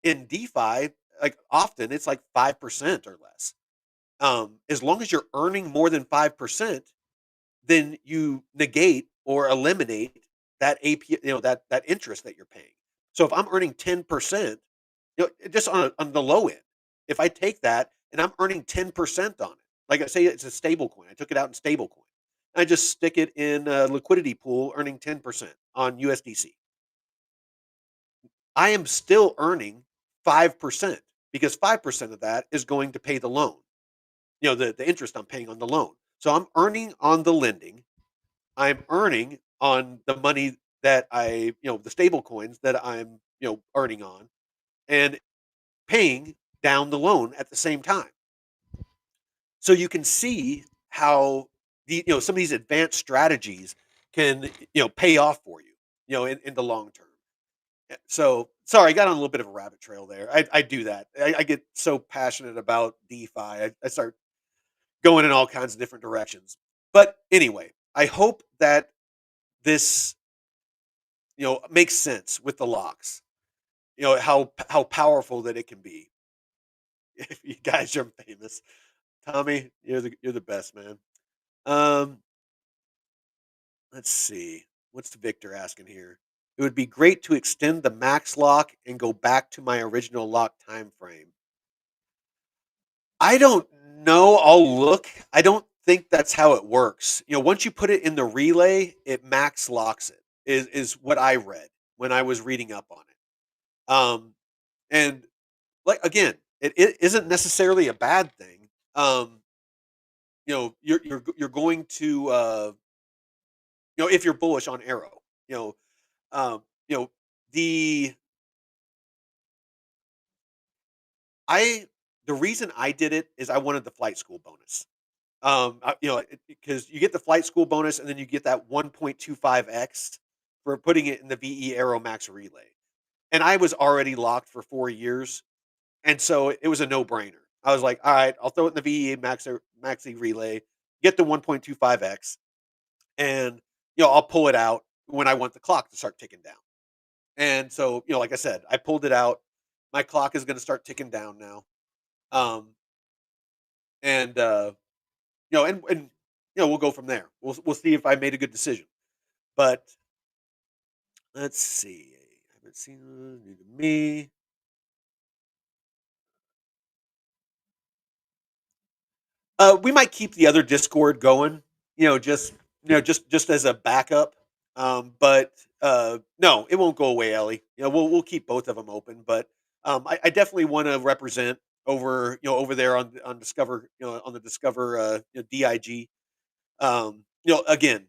in DeFi, like often it's like 5% or less. As long as you're earning more than 5%, then you negate or eliminate that AP, that interest that you're paying. So if I'm earning 10%, just on the low end, if I take that and I'm earning 10% on it, like I say, it's a stable coin. I took it out in stable coin. I just stick it in a liquidity pool, earning 10% on USDC. I am still earning 5% because 5% of that is going to pay the loan, the interest I'm paying on the loan. So I'm earning on the lending. I'm earning on the money that the stable coins that I'm, earning on, and paying down the loan at the same time. So you can see how some of these advanced strategies can, pay off for you, in the long term. So sorry, I got on a little bit of a rabbit trail there. I do that. I get so passionate about DeFi. I start going in all kinds of different directions. But anyway, I hope that this makes sense with the locks. How powerful that it can be. You guys are famous. Tommy, you're the best, man. Um, let's see. What's Victor asking here? It would be great to extend the max lock and go back to my original lock time frame. I don't know. I'll look. I don't think that's how it works. Once you put it in the relay, it max locks it. Is what I read when I was reading up on it. And like again, it isn't necessarily a bad thing. Um, you're going to if you're bullish on Arrow, you know, um, you know the I the reason I did it is I wanted the flight school bonus. Because you get the flight school bonus and then you get that 1.25x for putting it in the VE Aero Max Relay. And I was already locked for 4 years, and so it was a no brainer. I was like, all right, I'll throw it in the VE Maxi Relay, get the 1.25x, and I'll pull it out when I want the clock to start ticking down. And so, like I said, I pulled it out. My clock is going to start ticking down now. Um, and we'll go from there. We'll see if I made a good decision. But let's see. I haven't seen new to me. We might keep the other Discord going. Just as a backup. But no, it won't go away, Ellie. We'll keep both of them open. But I definitely want to represent over there on Discover, on the Discover DIG. Again,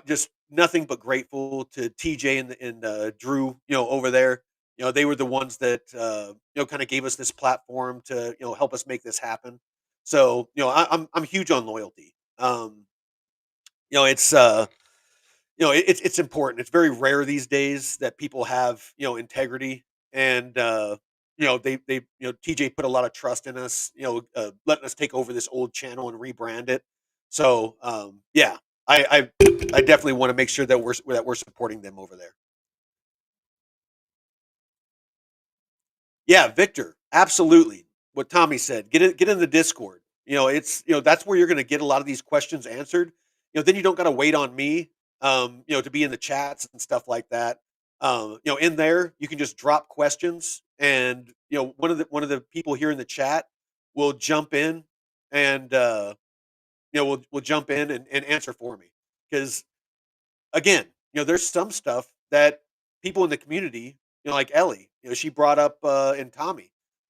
just nothing but grateful to TJ and Drew, over there. They were the ones that kind of gave us this platform to help us make this happen. So I'm huge on loyalty. It's it's important. It's very rare these days that people have integrity, and they TJ put a lot of trust in us, letting us take over this old channel and rebrand it. So yeah, I definitely want to make sure that we're supporting them over there. Yeah, Victor, absolutely. What Tommy said, get in the Discord. It's that's where you're going to get a lot of these questions answered. Then you don't got to wait on me, to be in the chats and stuff like that. In there you can just drop questions, and one of the people here in the chat will jump in and will jump in and answer for me. Because again, there's some stuff that people in the community, like Ellie, she brought up, and Tommy,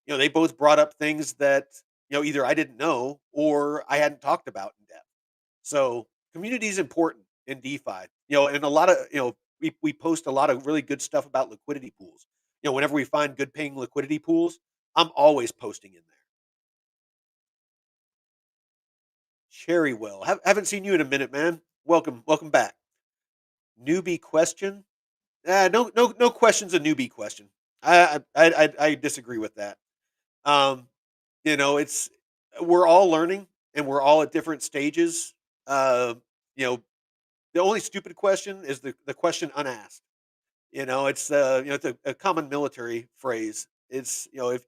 they both brought up things that, either I didn't know or I hadn't talked about in depth. So community is important in DeFi, and a lot of, we post a lot of really good stuff about liquidity pools. Whenever we find good paying liquidity pools, I'm always posting in there. Cherrywell, haven't seen you in a minute, man. Welcome back. Newbie question. No question's a newbie question. I disagree with that. Um, it's we're all learning and we're all at different stages. Uh, you know, the only stupid question is the question unasked. It's a common military phrase. It's if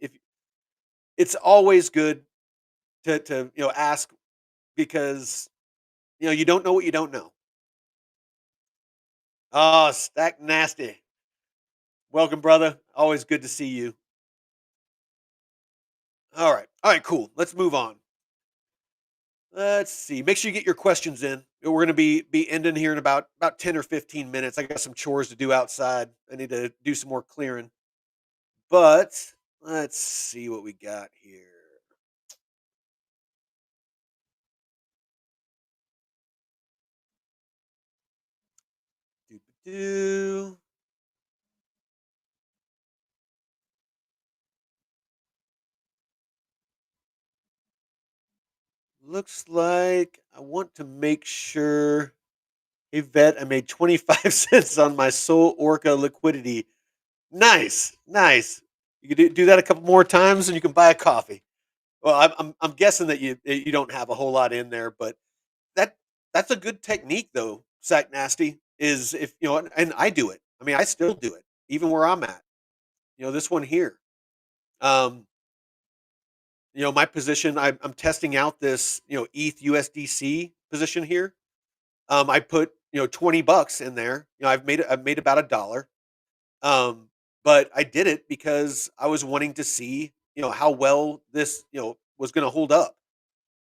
it's always good to ask, because you don't know what you don't know. Oh, Stack Nasty. Welcome, brother. Always good to see you. All right. All right, cool. Let's move on. Let's see. Make sure you get your questions in. We're going to be ending here in about 10 or 15 minutes. I got some chores to do outside. I need to do some more clearing. But let's see what we got here. Do looks like I want to make sure. Hey vet, I made 25 cents on my Soul Orca liquidity. Nice, nice. You can do that a couple more times, and you can buy a coffee. Well, I'm guessing that you don't have a whole lot in there, but that that's a good technique though. Sack nasty is, if and I do it. I mean, I still do it even where I'm at. This one here. Um, My position, I'm testing out this, ETH USDC position here. I put, 20 bucks in there. I've made about $1. Um, but I did it because I was wanting to see, how well this, was going to hold up.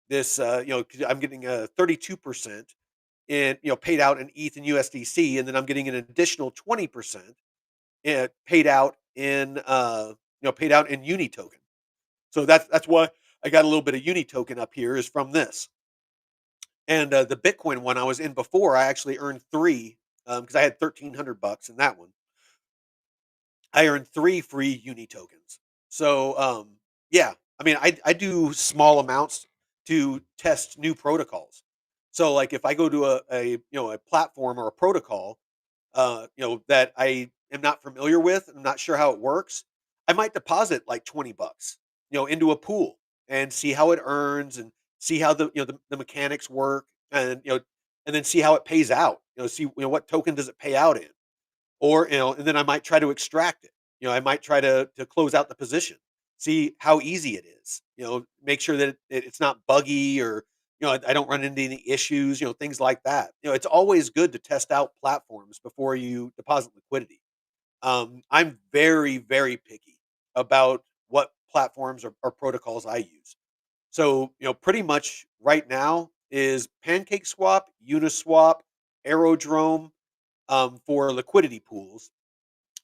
This, 'cause I'm getting a 32% in, paid out in ETH and USDC, and then I'm getting an additional 20% paid out in, paid out in Uni token. So that's why I got a little bit of Uni token up here is from this. And the Bitcoin one I was in before, I actually earned three because I had 1,300 bucks in that one. I earned 3 free Uni tokens. So, yeah, I mean, I do small amounts to test new protocols. So, like, if I go to a platform or a protocol, that I am not familiar with, I'm not sure how it works, I might deposit like 20 bucks, into a pool and see how it earns and see how the mechanics work and, and then see how it pays out. See, what token does it pay out in? Or, and then I might try to extract it. I might try to close out the position, see how easy it is. Make sure that it's not buggy or I don't run into any issues. Things like that. It's always good to test out platforms before you deposit liquidity. I'm very very picky about what platforms or protocols I use. So pretty much right now is Pancake Swap, Uniswap, Aerodrome for liquidity pools,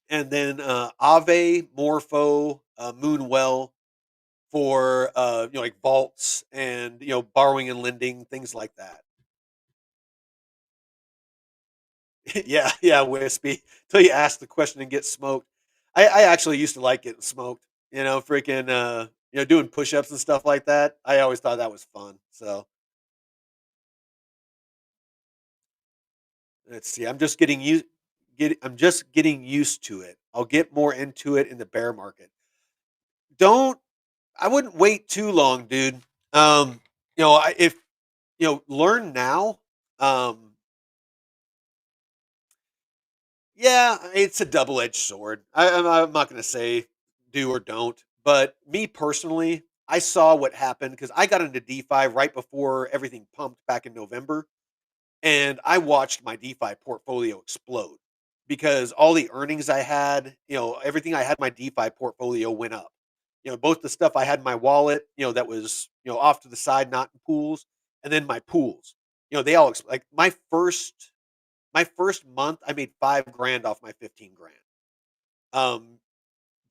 and then Aave, Morpho, Moonwell for like vaults and borrowing and lending things like that. Yeah, yeah, Wispy. Till you ask the question and get smoked. I actually used to like getting smoked. Freaking doing push-ups and stuff like that. I always thought that was fun. So let's see. I'm just getting used to it. I'll get more into it in the bear market. Don't I wouldn't wait too long, dude. If learn now. Um, yeah, it's a double-edged sword. I'm not going to say do or don't, but me personally, I saw what happened because I got into DeFi right before everything pumped back in November, and I watched my DeFi portfolio explode because all the earnings I had, everything I had in my DeFi portfolio went up. Both the stuff I had in my wallet, that was, off to the side, not in pools, and then my pools. They all like my first month, I made 5 grand off my 15 grand.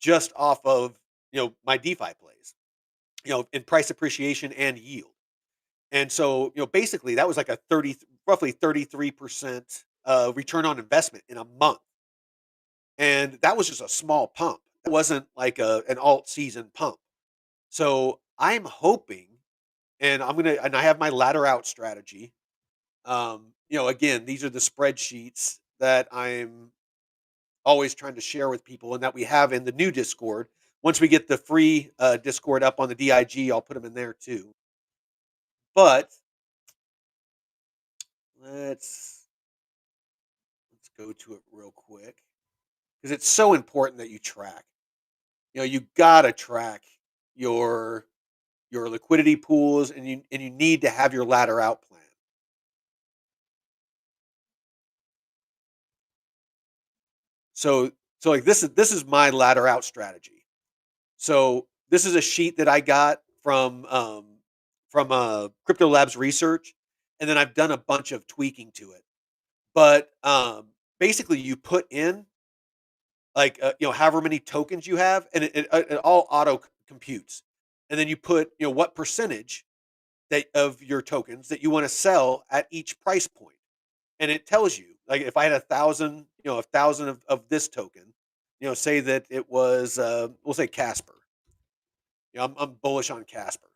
Just off of my DeFi plays, in price appreciation and yield. And so, basically that was like a roughly 33% return on investment in a month. And that was just a small pump. It wasn't like an alt season pump. So I'm hoping, and I have my ladder out strategy. Again, these are the spreadsheets that I'm always trying to share with people and that we have in the new Discord. Once we get the free Discord up on the DIG, I'll put them in there too. But let's let's go to it real quick because it's so important that you track. You gotta track your your liquidity pools, and you need to have your ladder out plan. So like this is my ladder out strategy. So this is a sheet that I got from Crypto Labs research, and then I've done a bunch of tweaking to it. But basically, you put in like however many tokens you have, and it all auto computes, and then you put what percentage that of your tokens that you want to sell at each price point, and it tells you like if I had 1,000, 1,000 of this token, say that it was we'll say Casper. I'm bullish on Casper.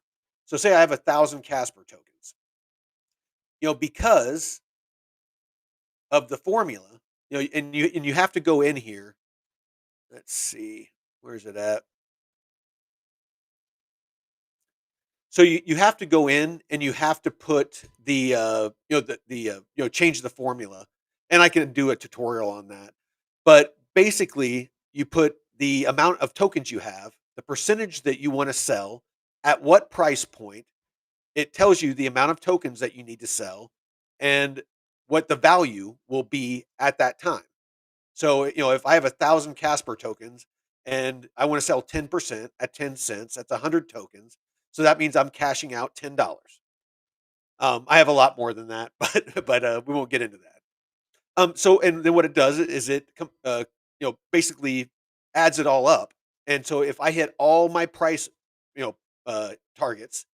So say I have 1,000 Casper tokens. Because of the formula, and you have to go in here. Let's see, where's it at? So you have to go in and you have to put the change the formula, and I can do a tutorial on that. But basically, you put the amount of tokens you have, the percentage that you want to sell, at what price point. It tells you the amount of tokens that you need to sell and what the value will be at that time. So, if I have 1,000 Casper tokens and I want to sell 10% at 10 cents, that's 100 tokens. So that means I'm cashing out $10. I have a lot more than that, but we won't get into that. So and then what it does is basically adds it all up. And so if I hit all my price, targets,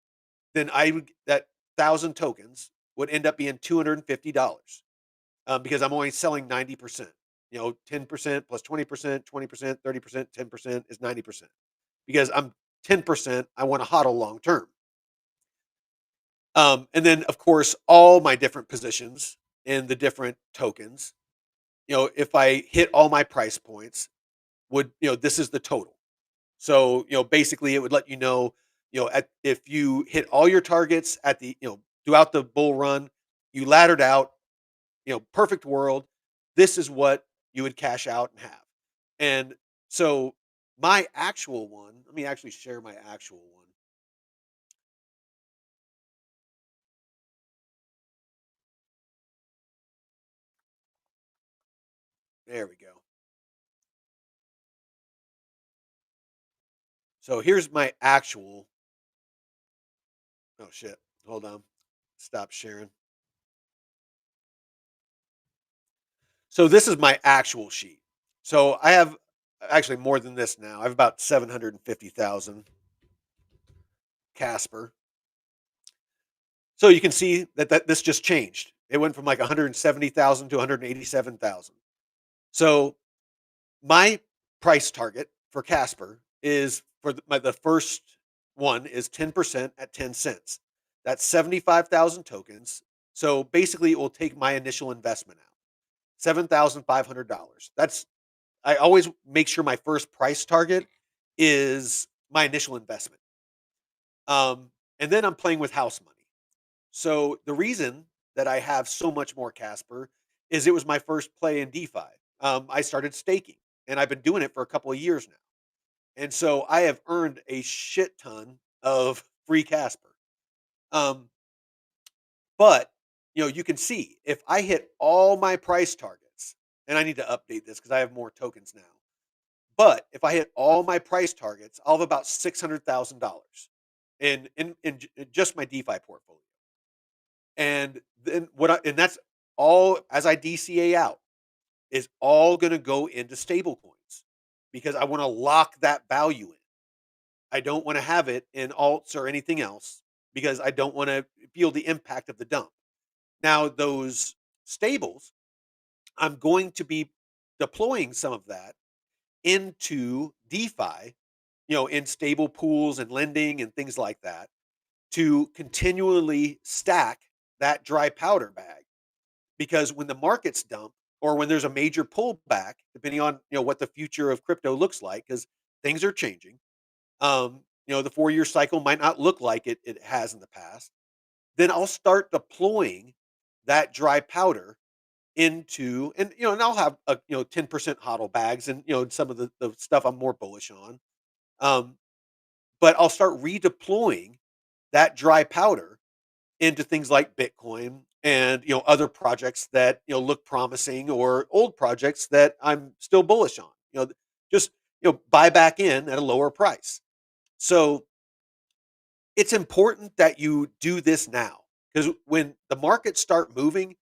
then that 1,000 tokens would end up being $250, because I'm only selling 90%. 10% plus 20%, 20%, 30%, 10% is 90%. Because I'm 10%, I want to hodl long term. And then of course all my different positions in the different tokens, if I hit all my price points, this is the total. So, basically it would let if you hit all your targets throughout the bull run, you laddered out, perfect world, this is what you would cash out and have. And so my actual one, let me actually share my actual one. There we go. So here's my actual. Oh shit. Hold on. Stop sharing. So this is my actual sheet. So I have actually more than this now. I have about 750,000 Casper. So you can see that this just changed. It went from like 170,000 to 187,000. So my price target for Casper is for the first one is 10% at 10 cents. That's 75,000 tokens. So basically it will take my initial investment out. $7,500. I always make sure my first price target is my initial investment. And then I'm playing with house money. So the reason that I have so much more Casper is it was my first play in DeFi. I started staking, and I've been doing it for a couple of years now. And so I have earned a shit ton of free Casper. Um, but you can see if I hit all my price targets, and I need to update this because I have more tokens now. But if I hit all my price targets, I'll have about $600,000 in just my DeFi portfolio. And then and that's all as I DCA out is all going to go into stable coins because I want to lock that value in. I don't want to have it in alts or anything else because I don't want to feel the impact of the dump. Now, those stables, I'm going to be deploying some of that into DeFi, in stable pools and lending and things like that to continually stack that dry powder bag. Because when the markets dump or when there's a major pullback, depending on what the future of crypto looks like, because things are changing. The 4-year cycle might not look like it has in the past. Then I'll start deploying that dry powder into and I'll have 10% hodl bags and some of the stuff I'm more bullish on. But I'll start redeploying that dry powder into things like Bitcoin and other projects that look promising or old projects that I'm still bullish on. Just buy back in at a lower price. So it's important that you do this now because when the markets start moving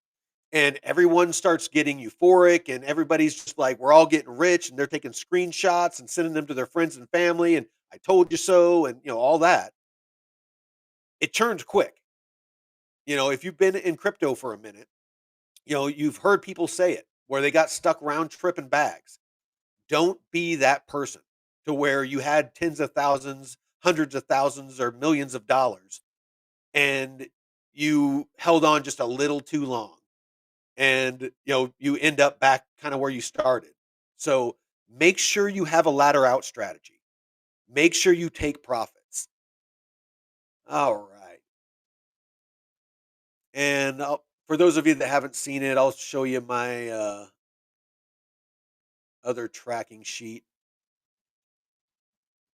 and everyone starts getting euphoric and everybody's just like we're all getting rich and they're taking screenshots and sending them to their friends and family and I told you so and all that, it turns quick. If you've been in crypto for a minute, you've heard people say it where they got stuck round tripping bags. Don't be that person to where you had tens of thousands, hundreds of thousands, or millions of dollars, and you held on just a little too long, and you end up back kind of where you started. So make sure you have a ladder out strategy. Make sure you take profits. All right. And for those of you that haven't seen it, I'll show you my other tracking sheet.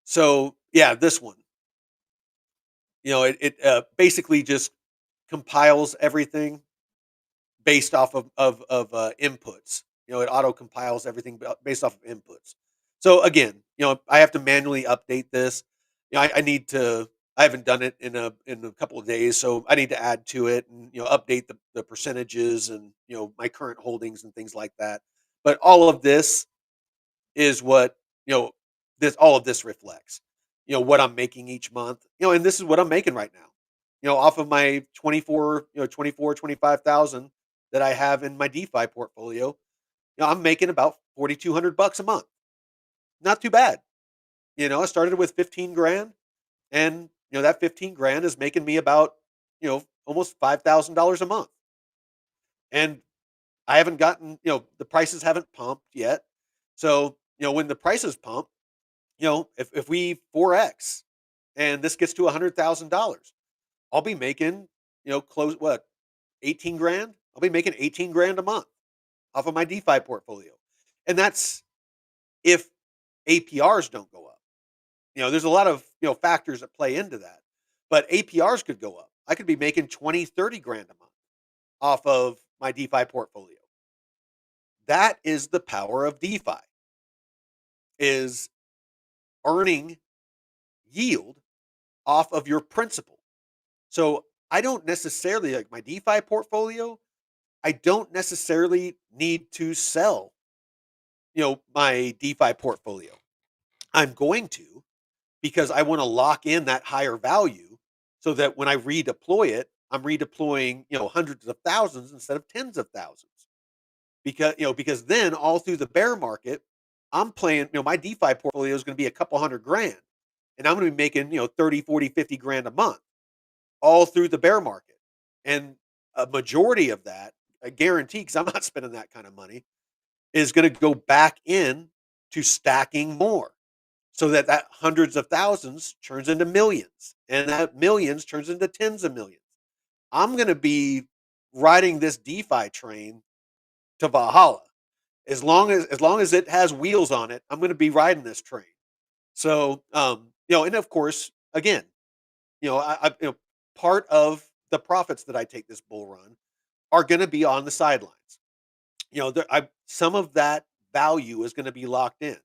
So yeah, this one. It basically just compiles everything based off of inputs. It auto compiles everything based off of inputs. So again, I have to manually update this. I need to. I haven't done it in a couple of days, so I need to add to it and update the percentages and my current holdings and things like that. But all of this is what you know this all of this reflects. What I'm making each month. And this is what I'm making right now. Off of my 25,000 that I have in my DeFi portfolio. I'm making about 4,200 bucks a month. Not too bad. I started with 15 grand, and that 15 grand is making me about almost $5,000 a month. And I haven't gotten, the prices haven't pumped yet. So, when the prices pump, if we 4x and this gets to $100,000, I'll be making, close what, 18 grand? I'll be making 18 grand a month off of my DeFi portfolio. And that's if APRs don't go up. There's a lot of, factors that play into that. But APRs could go up. I could be making 20, 30 grand a month off of my DeFi portfolio. That is the power of DeFi, is earning yield off of your principal. So I don't necessarily, like my DeFi portfolio, I don't necessarily need to sell, my DeFi portfolio. I'm going to, because I want to lock in that higher value so that when I redeploy it, I'm redeploying, hundreds of thousands instead of tens of thousands. Because then all through the bear market, I'm playing, my DeFi portfolio is going to be a couple hundred grand, and I'm going to be making, 30, 40, 50 grand a month all through the bear market. And a majority of that, I guarantee, because I'm not spending that kind of money, is going to go back in to stacking more, so that hundreds of thousands turns into millions, and that millions turns into tens of millions. I'm going to be riding this DeFi train to Valhalla. As long as it has wheels on it, I'm going to be riding this train. So, and of course, again, part of the profits that I take this bull run are going to be on the sidelines. Some of that value is going to be locked in.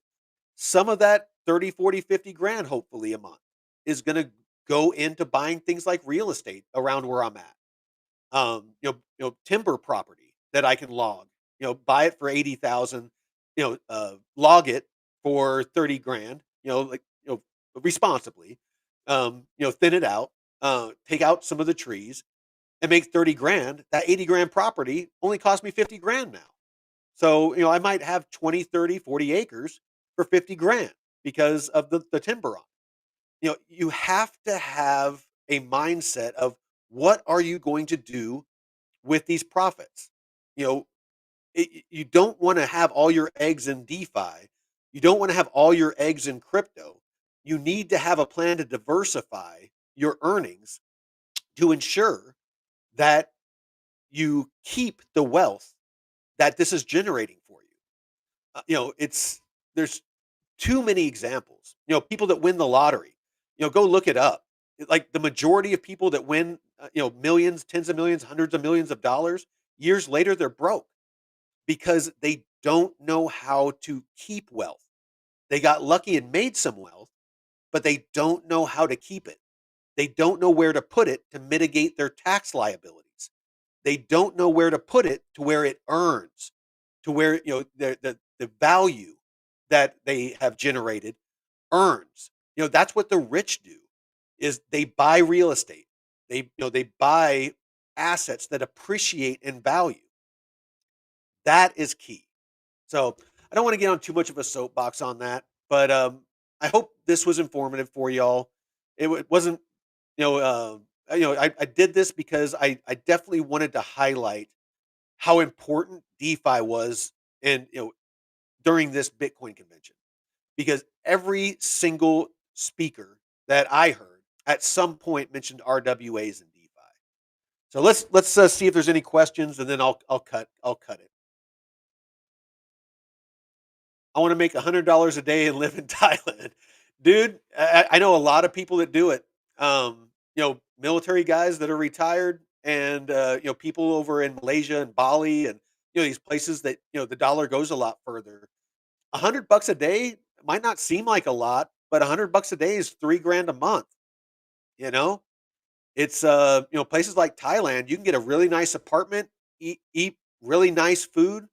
Some of that 30, 40, 50 grand, hopefully a month, is going to go into buying things like real estate around where I'm at. Timber property that I can log, buy it for 80,000, log it for 30 grand, responsibly, thin it out, take out some of the trees and make 30 grand. That 80 grand property only cost me 50 grand now. So, I might have 20, 30, 40 acres for 50 grand because of the timber on it. You have to have a mindset of, what are you going to do with these profits? You know, you don't want to have all your eggs in DeFi. You don't want to have all your eggs in crypto. You need to have a plan to diversify your earnings to ensure that you keep the wealth that this is generating for you. It's there's too many examples. People that win the lottery. Go look it up. Like the majority of people that win, millions, tens of millions, hundreds of millions of dollars, years later they're broke because they don't know how to keep wealth. They got lucky and made some wealth, but they don't know how to keep it. They don't know where to put it to mitigate their tax liabilities. They don't know where to put it to where it earns, to where the value that they have generated earns. That's what the rich do, is they buy real estate. They buy assets that appreciate in value. That is key. So I don't want to get on too much of a soapbox on that, but I hope this was informative for y'all. It wasn't, I did this because I definitely wanted to highlight how important DeFi was, and during this Bitcoin convention, because every single speaker that I heard at some point mentioned RWAs and DeFi. So let's see if there's any questions, and then I'll cut it. I want to make $100 a day and live in Thailand, dude. I know a lot of people that do it. military guys that are retired and people over in Malaysia and Bali and these places that the dollar goes a lot further. $100 a day might not seem like a lot, but $100 a day is 3 grand a month. You know, it's places like Thailand. You can get a really nice apartment, eat really nice food,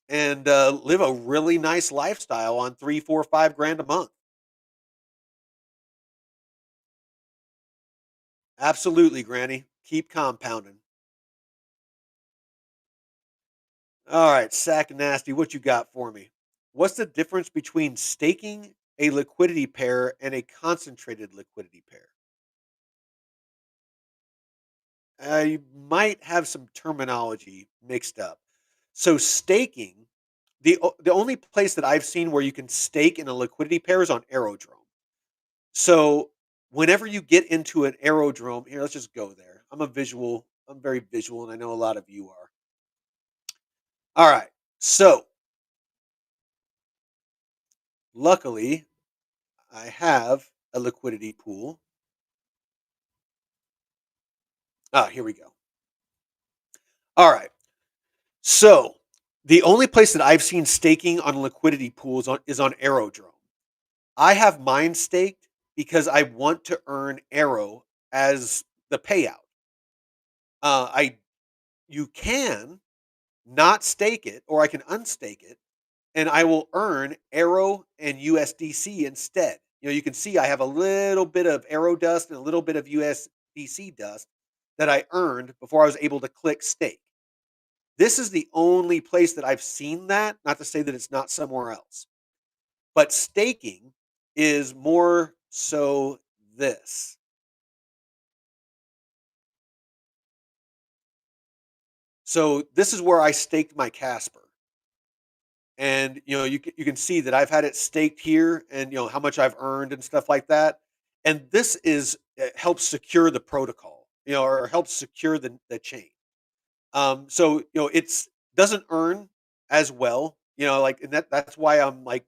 and live a really nice lifestyle on 3, 4, 5 grand a month. Absolutely, Granny. Keep compounding. All right, Sack Nasty, what you got for me? What's the difference between staking a liquidity pair and a concentrated liquidity pair? You might have some terminology mixed up. So staking, the only place that I've seen where you can stake in a liquidity pair is on Aerodrome. So whenever you get into an Aerodrome, here, let's just go there. I'm very visual, and I know a lot of you are. All right. So luckily, I have a liquidity pool. Here we go. All right. So the only place that I've seen staking on liquidity pools is on Aerodrome. I have mine staked because I want to earn Arrow as the payout. I You can not stake it, or I can unstake it, and I will earn Arrow and USDC instead. You can see I have a little bit of Arrow dust and a little bit of USDC dust that I earned before I was able to click stake. This is the only place that I've seen that, not to say that it's not somewhere else. But staking is more so this. So this is where I staked my Casper. And you can see that I've had it staked here and how much I've earned and stuff like that. And this is helps secure the protocol, or helps secure the chain. So it's doesn't earn as well, like, and that's why I'm like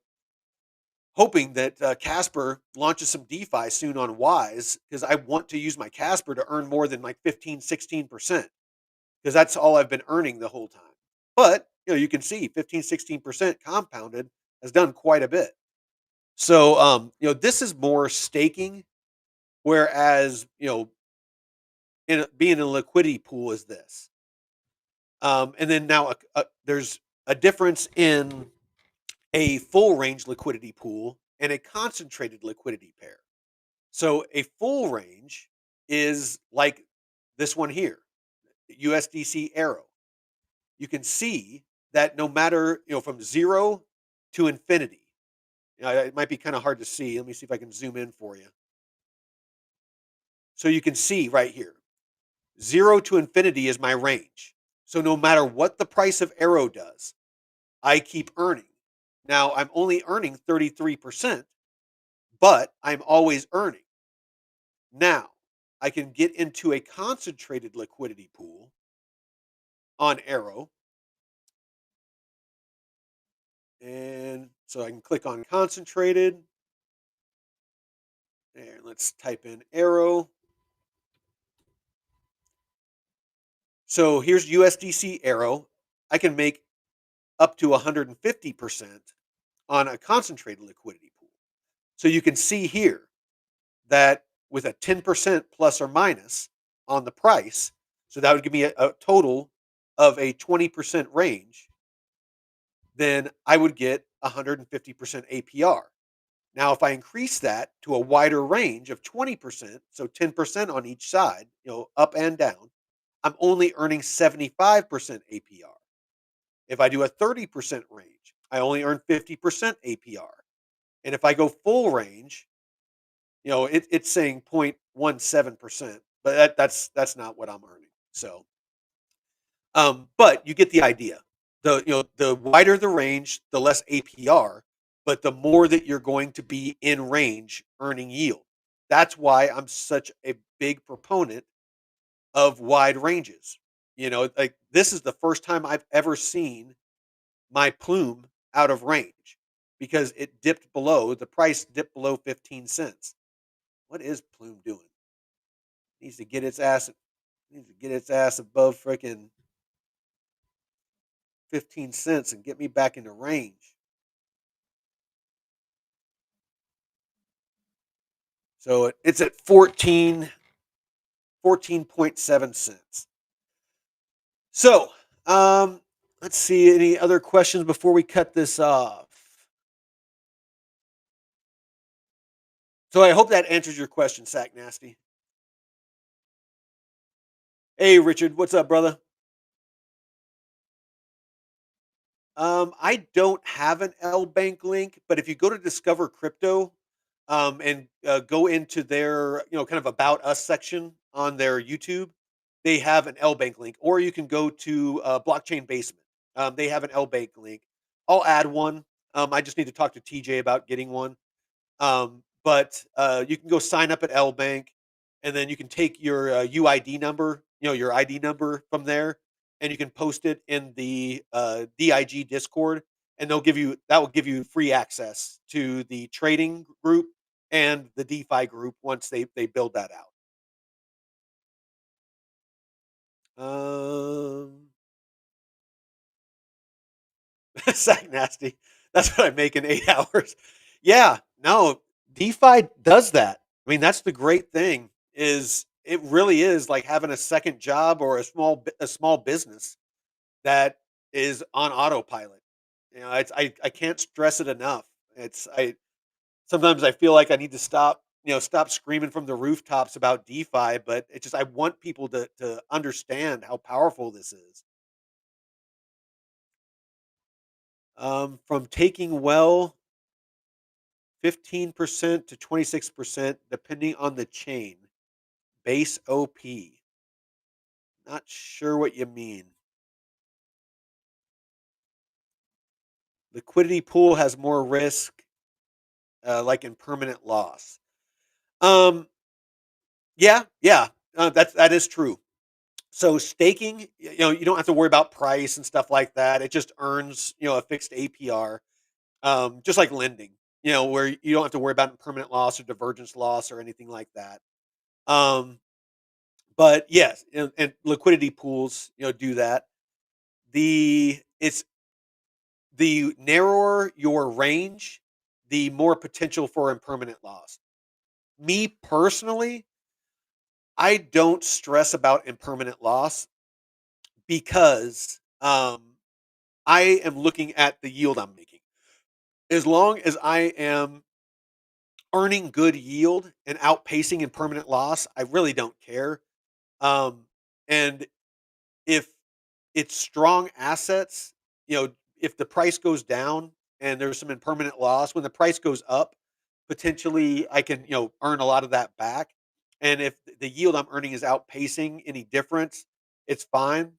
hoping that Casper launches some DeFi soon on Wise, because I want to use my Casper to earn more than like 15, 16%, because that's all I've been earning the whole time. But you can see 15, 16% compounded has done quite a bit. So this is more staking, whereas being in a liquidity pool is this. And then now there's a difference in a full range liquidity pool and a concentrated liquidity pair. So a full range is like this one here, USDC Arrow. You can see that no matter, from 0 to infinity, it might be kind of hard to see. Let me see if I can zoom in for you. So you can see right here, 0 to infinity is my range. So no matter what the price of Arrow does, I keep earning. Now I'm only earning 33%, but I'm always earning. Now I can get into a concentrated liquidity pool on Arrow. And so I can click on concentrated. And let's type in Arrow. So here's USDC Arrow. I can make up to 150% on a concentrated liquidity pool. So you can see here that with a 10% plus or minus on the price, so that would give me a total of a 20% range, then I would get 150% APR. Now, if I increase that to a wider range of 20%, so 10% on each side, up and down, I'm only earning 75% APR. If I do a 30% range, I only earn 50% APR. And if I go full range, it's saying 0.17%, but that's not what I'm earning. So, but you get the idea. The wider the range, the less APR, but the more that you're going to be in range earning yield. That's why I'm such a big proponent of wide ranges. Like, this is the first time I've ever seen my plume out of range, because the price dipped below 15 cents. What is Plume doing? needs to get its ass above freaking 15 cents and get me back into range. So it's at 14.7 cents. So, let's see any other questions before we cut this off. So I hope that answers your question, Sack Nasty. Hey, Richard, what's up, brother? I don't have an L Bank link, but if you go to Discover Crypto, and go into their kind of about us section on their YouTube, they have an L Bank link, or you can go to Blockchain Basement. They have an L Bank link. I'll add one. I just need to talk to TJ about getting one. But you can go sign up at L Bank, and then you can take your UID number, your ID number from there, and you can post it in the DIG Discord, and that will give you free access to the trading group and the DeFi group once they build that out. Sack Nasty. That's what I make in 8 hours. Yeah, no, DeFi does that. I mean, that's the great thing is it really is like having a second job or a small business that is on autopilot. I can't stress it enough. It's I Sometimes I feel like I need to stop screaming from the rooftops about DeFi, but it's just I want people to understand how powerful this is. From taking well 15% to 26%, depending on the chain. Base OP. Not sure what you mean. Liquidity pool has more risk, like in permanent loss. Um, yeah, yeah, that is true. So staking, you don't have to worry about price and stuff like that. It just earns, a fixed APR, just like lending, where you don't have to worry about permanent loss or divergence loss or anything like that. Um, but yes, and liquidity pools, do that. It's the narrower your range, the more potential for impermanent loss. Me personally, I don't stress about impermanent loss because I am looking at the yield I'm making. As long as I am earning good yield and outpacing impermanent loss, I really don't care. Um, and if it's strong assets, if the price goes down and there's some impermanent loss, when the price goes up, potentially I can, earn a lot of that back. And if the yield I'm earning is outpacing any difference, it's fine.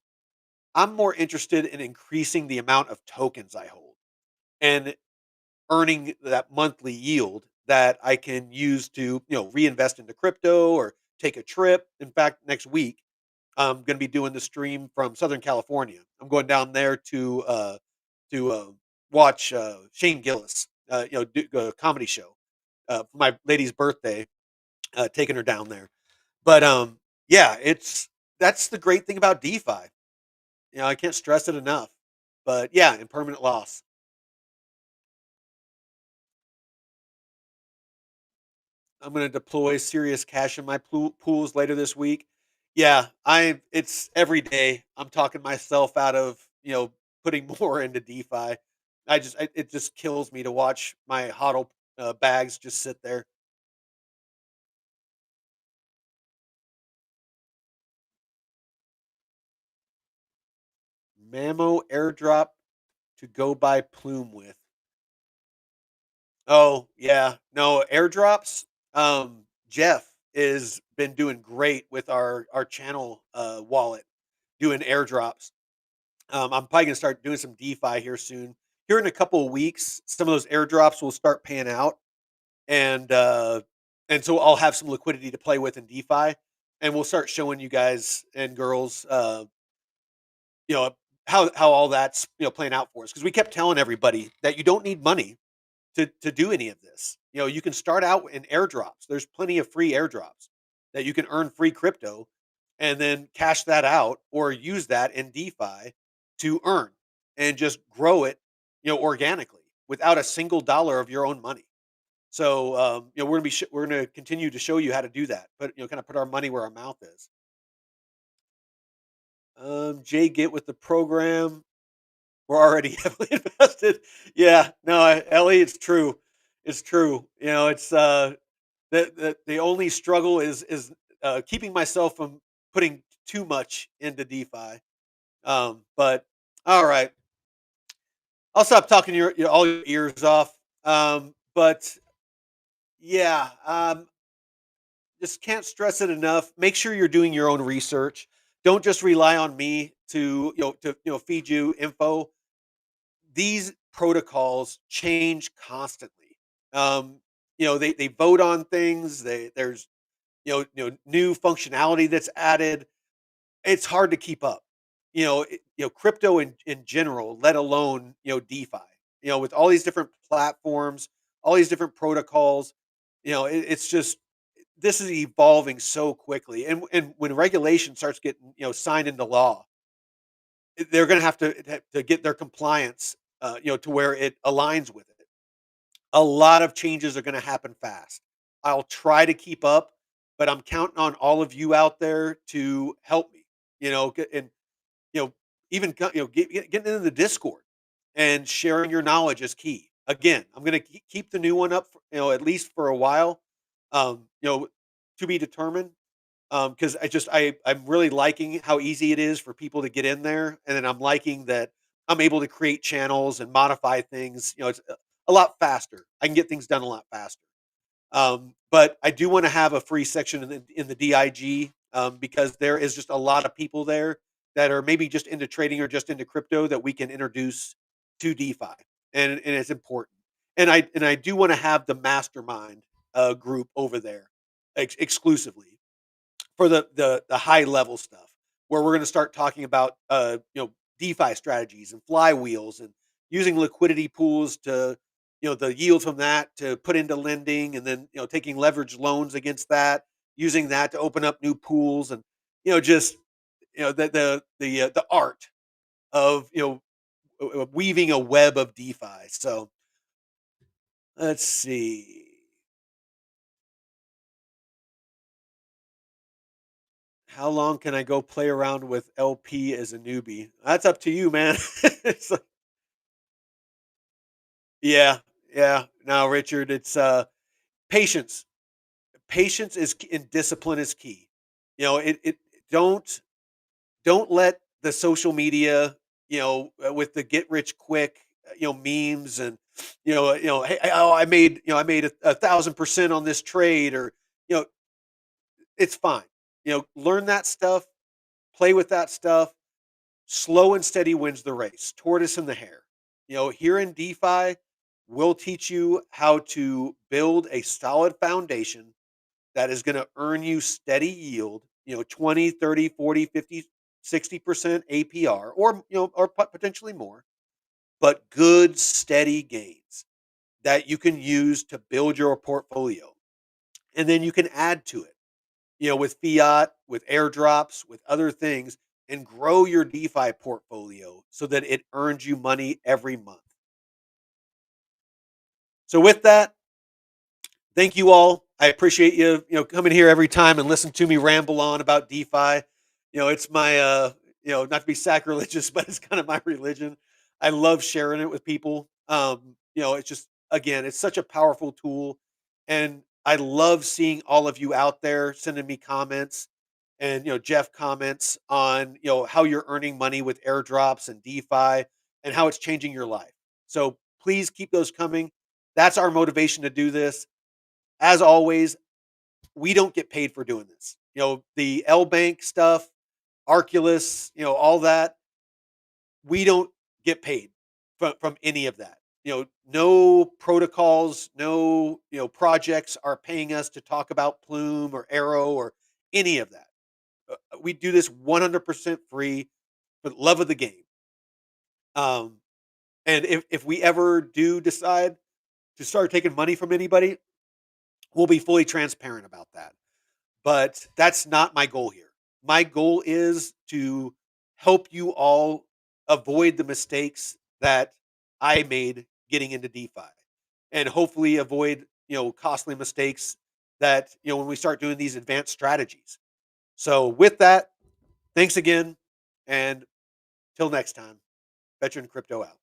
I'm more interested in increasing the amount of tokens I hold and earning that monthly yield that I can use to, reinvest into crypto or take a trip. In fact, next week I'm going to be doing the stream from Southern California. I'm going down there to watch Shane Gillis, do a comedy show for my lady's birthday. Taking her down there, but yeah, that's the great thing about DeFi. I can't stress it enough. But yeah, impermanent loss. I'm going to deploy serious cash in my pools later this week. Yeah, it's every day. I'm talking myself out of, putting more into DeFi. It just kills me to watch my HODL bags just sit there. Mamo airdrop to go buy plume with. Oh, yeah. No, airdrops. Jeff is been doing great with our channel wallet doing airdrops. I'm probably gonna start doing some DeFi here soon. Here in a couple of weeks, some of those airdrops will start paying out, and and so I'll have some liquidity to play with in DeFi, and we'll start showing you guys and girls, you know, how all that's playing out for us because we kept telling everybody that you don't need money to do any of this. You can start out in airdrops. There's plenty of free airdrops. that you can earn free crypto and then cash that out or use that in DeFi to earn and just grow it, organically without a single dollar of your own money. So, we're gonna continue to show you how to do that, but kind of put our money where our mouth is. Jay, get with the program. We're already heavily invested. Yeah, no, Ellie, it's true. It's true. It's the only struggle is keeping myself from putting too much into DeFi. But all right, I'll stop talking all your ears off. But yeah, just can't stress it enough. Make sure you're doing your own research. Don't just rely on me to feed you info. These protocols change constantly. Um, they vote on things. There's new functionality that's added. It's hard to keep up. Crypto in general, let alone DeFi. With all these different platforms, all these different protocols. It's just this is evolving so quickly, and when regulation starts getting signed into law, they're going to have to get their compliance to where it aligns with it. A lot of changes are going to happen fast. I'll try to keep up, but I'm counting on all of you out there to help me. And you know even getting into the Discord and sharing your knowledge is key. Again, I'm going to keep the new one up for, at least for a while. Um, you know, to be determined. Because I'm really liking how easy it is for people to get in there, and then I'm liking that I'm able to create channels and modify things. It's a lot faster. I can get things done a lot faster. But I do want to have a free section in the DIG because there is just a lot of people there that are maybe just into trading or just into crypto that we can introduce to DeFi, and it's important. And I do want to have the mastermind group over there exclusively for the high level stuff where we're going to start talking about DeFi strategies and flywheels and using liquidity pools to the yield from that to put into lending, and then taking leverage loans against that, using that to open up new pools, and just the art of weaving a web of DeFi. So let's see. How long can I go play around with LP as a newbie? That's up to you, man. It's like, yeah, yeah. Now, Richard, it's patience. Patience is and discipline is key. It don't don't let the social media, with the get rich quick, memes and hey, oh, I made a 1,000% on this trade, or you know, it's fine. Learn that stuff, play with that stuff. Slow and steady wins the race. Tortoise and the hare. Here in DeFi, we'll teach you how to build a solid foundation that is going to earn you steady yield, 20, 30, 40, 50, 60% APR, or potentially more, but good steady gains that you can use to build your portfolio. And then you can add to it, with fiat, with airdrops, with other things, and grow your DeFi portfolio so that it earns you money every month. So with that, thank you all. I appreciate coming here every time and listen to me ramble on about DeFi. It's my not to be sacrilegious, but it's kind of my religion. I love sharing it with people. It's just again, it's such a powerful tool, and I love seeing all of you out there sending me comments, and Jeff comments on how you're earning money with airdrops and DeFi and how it's changing your life. So please keep those coming. That's our motivation to do this. As always, we don't get paid for doing this. The L Bank stuff, Arculus, all that, we don't get paid from any of that. No protocols, no, projects are paying us to talk about Plume or Arrow or any of that. We do this 100% free for the love of the game. Um, and if we ever do decide to start taking money from anybody, we'll be fully transparent about that. But that's not my goal here. My goal is to help you all avoid the mistakes that I made getting into DeFi, and hopefully avoid, costly mistakes that, when we start doing these advanced strategies. So with that, thanks again, and till next time, Veteran Crypto out.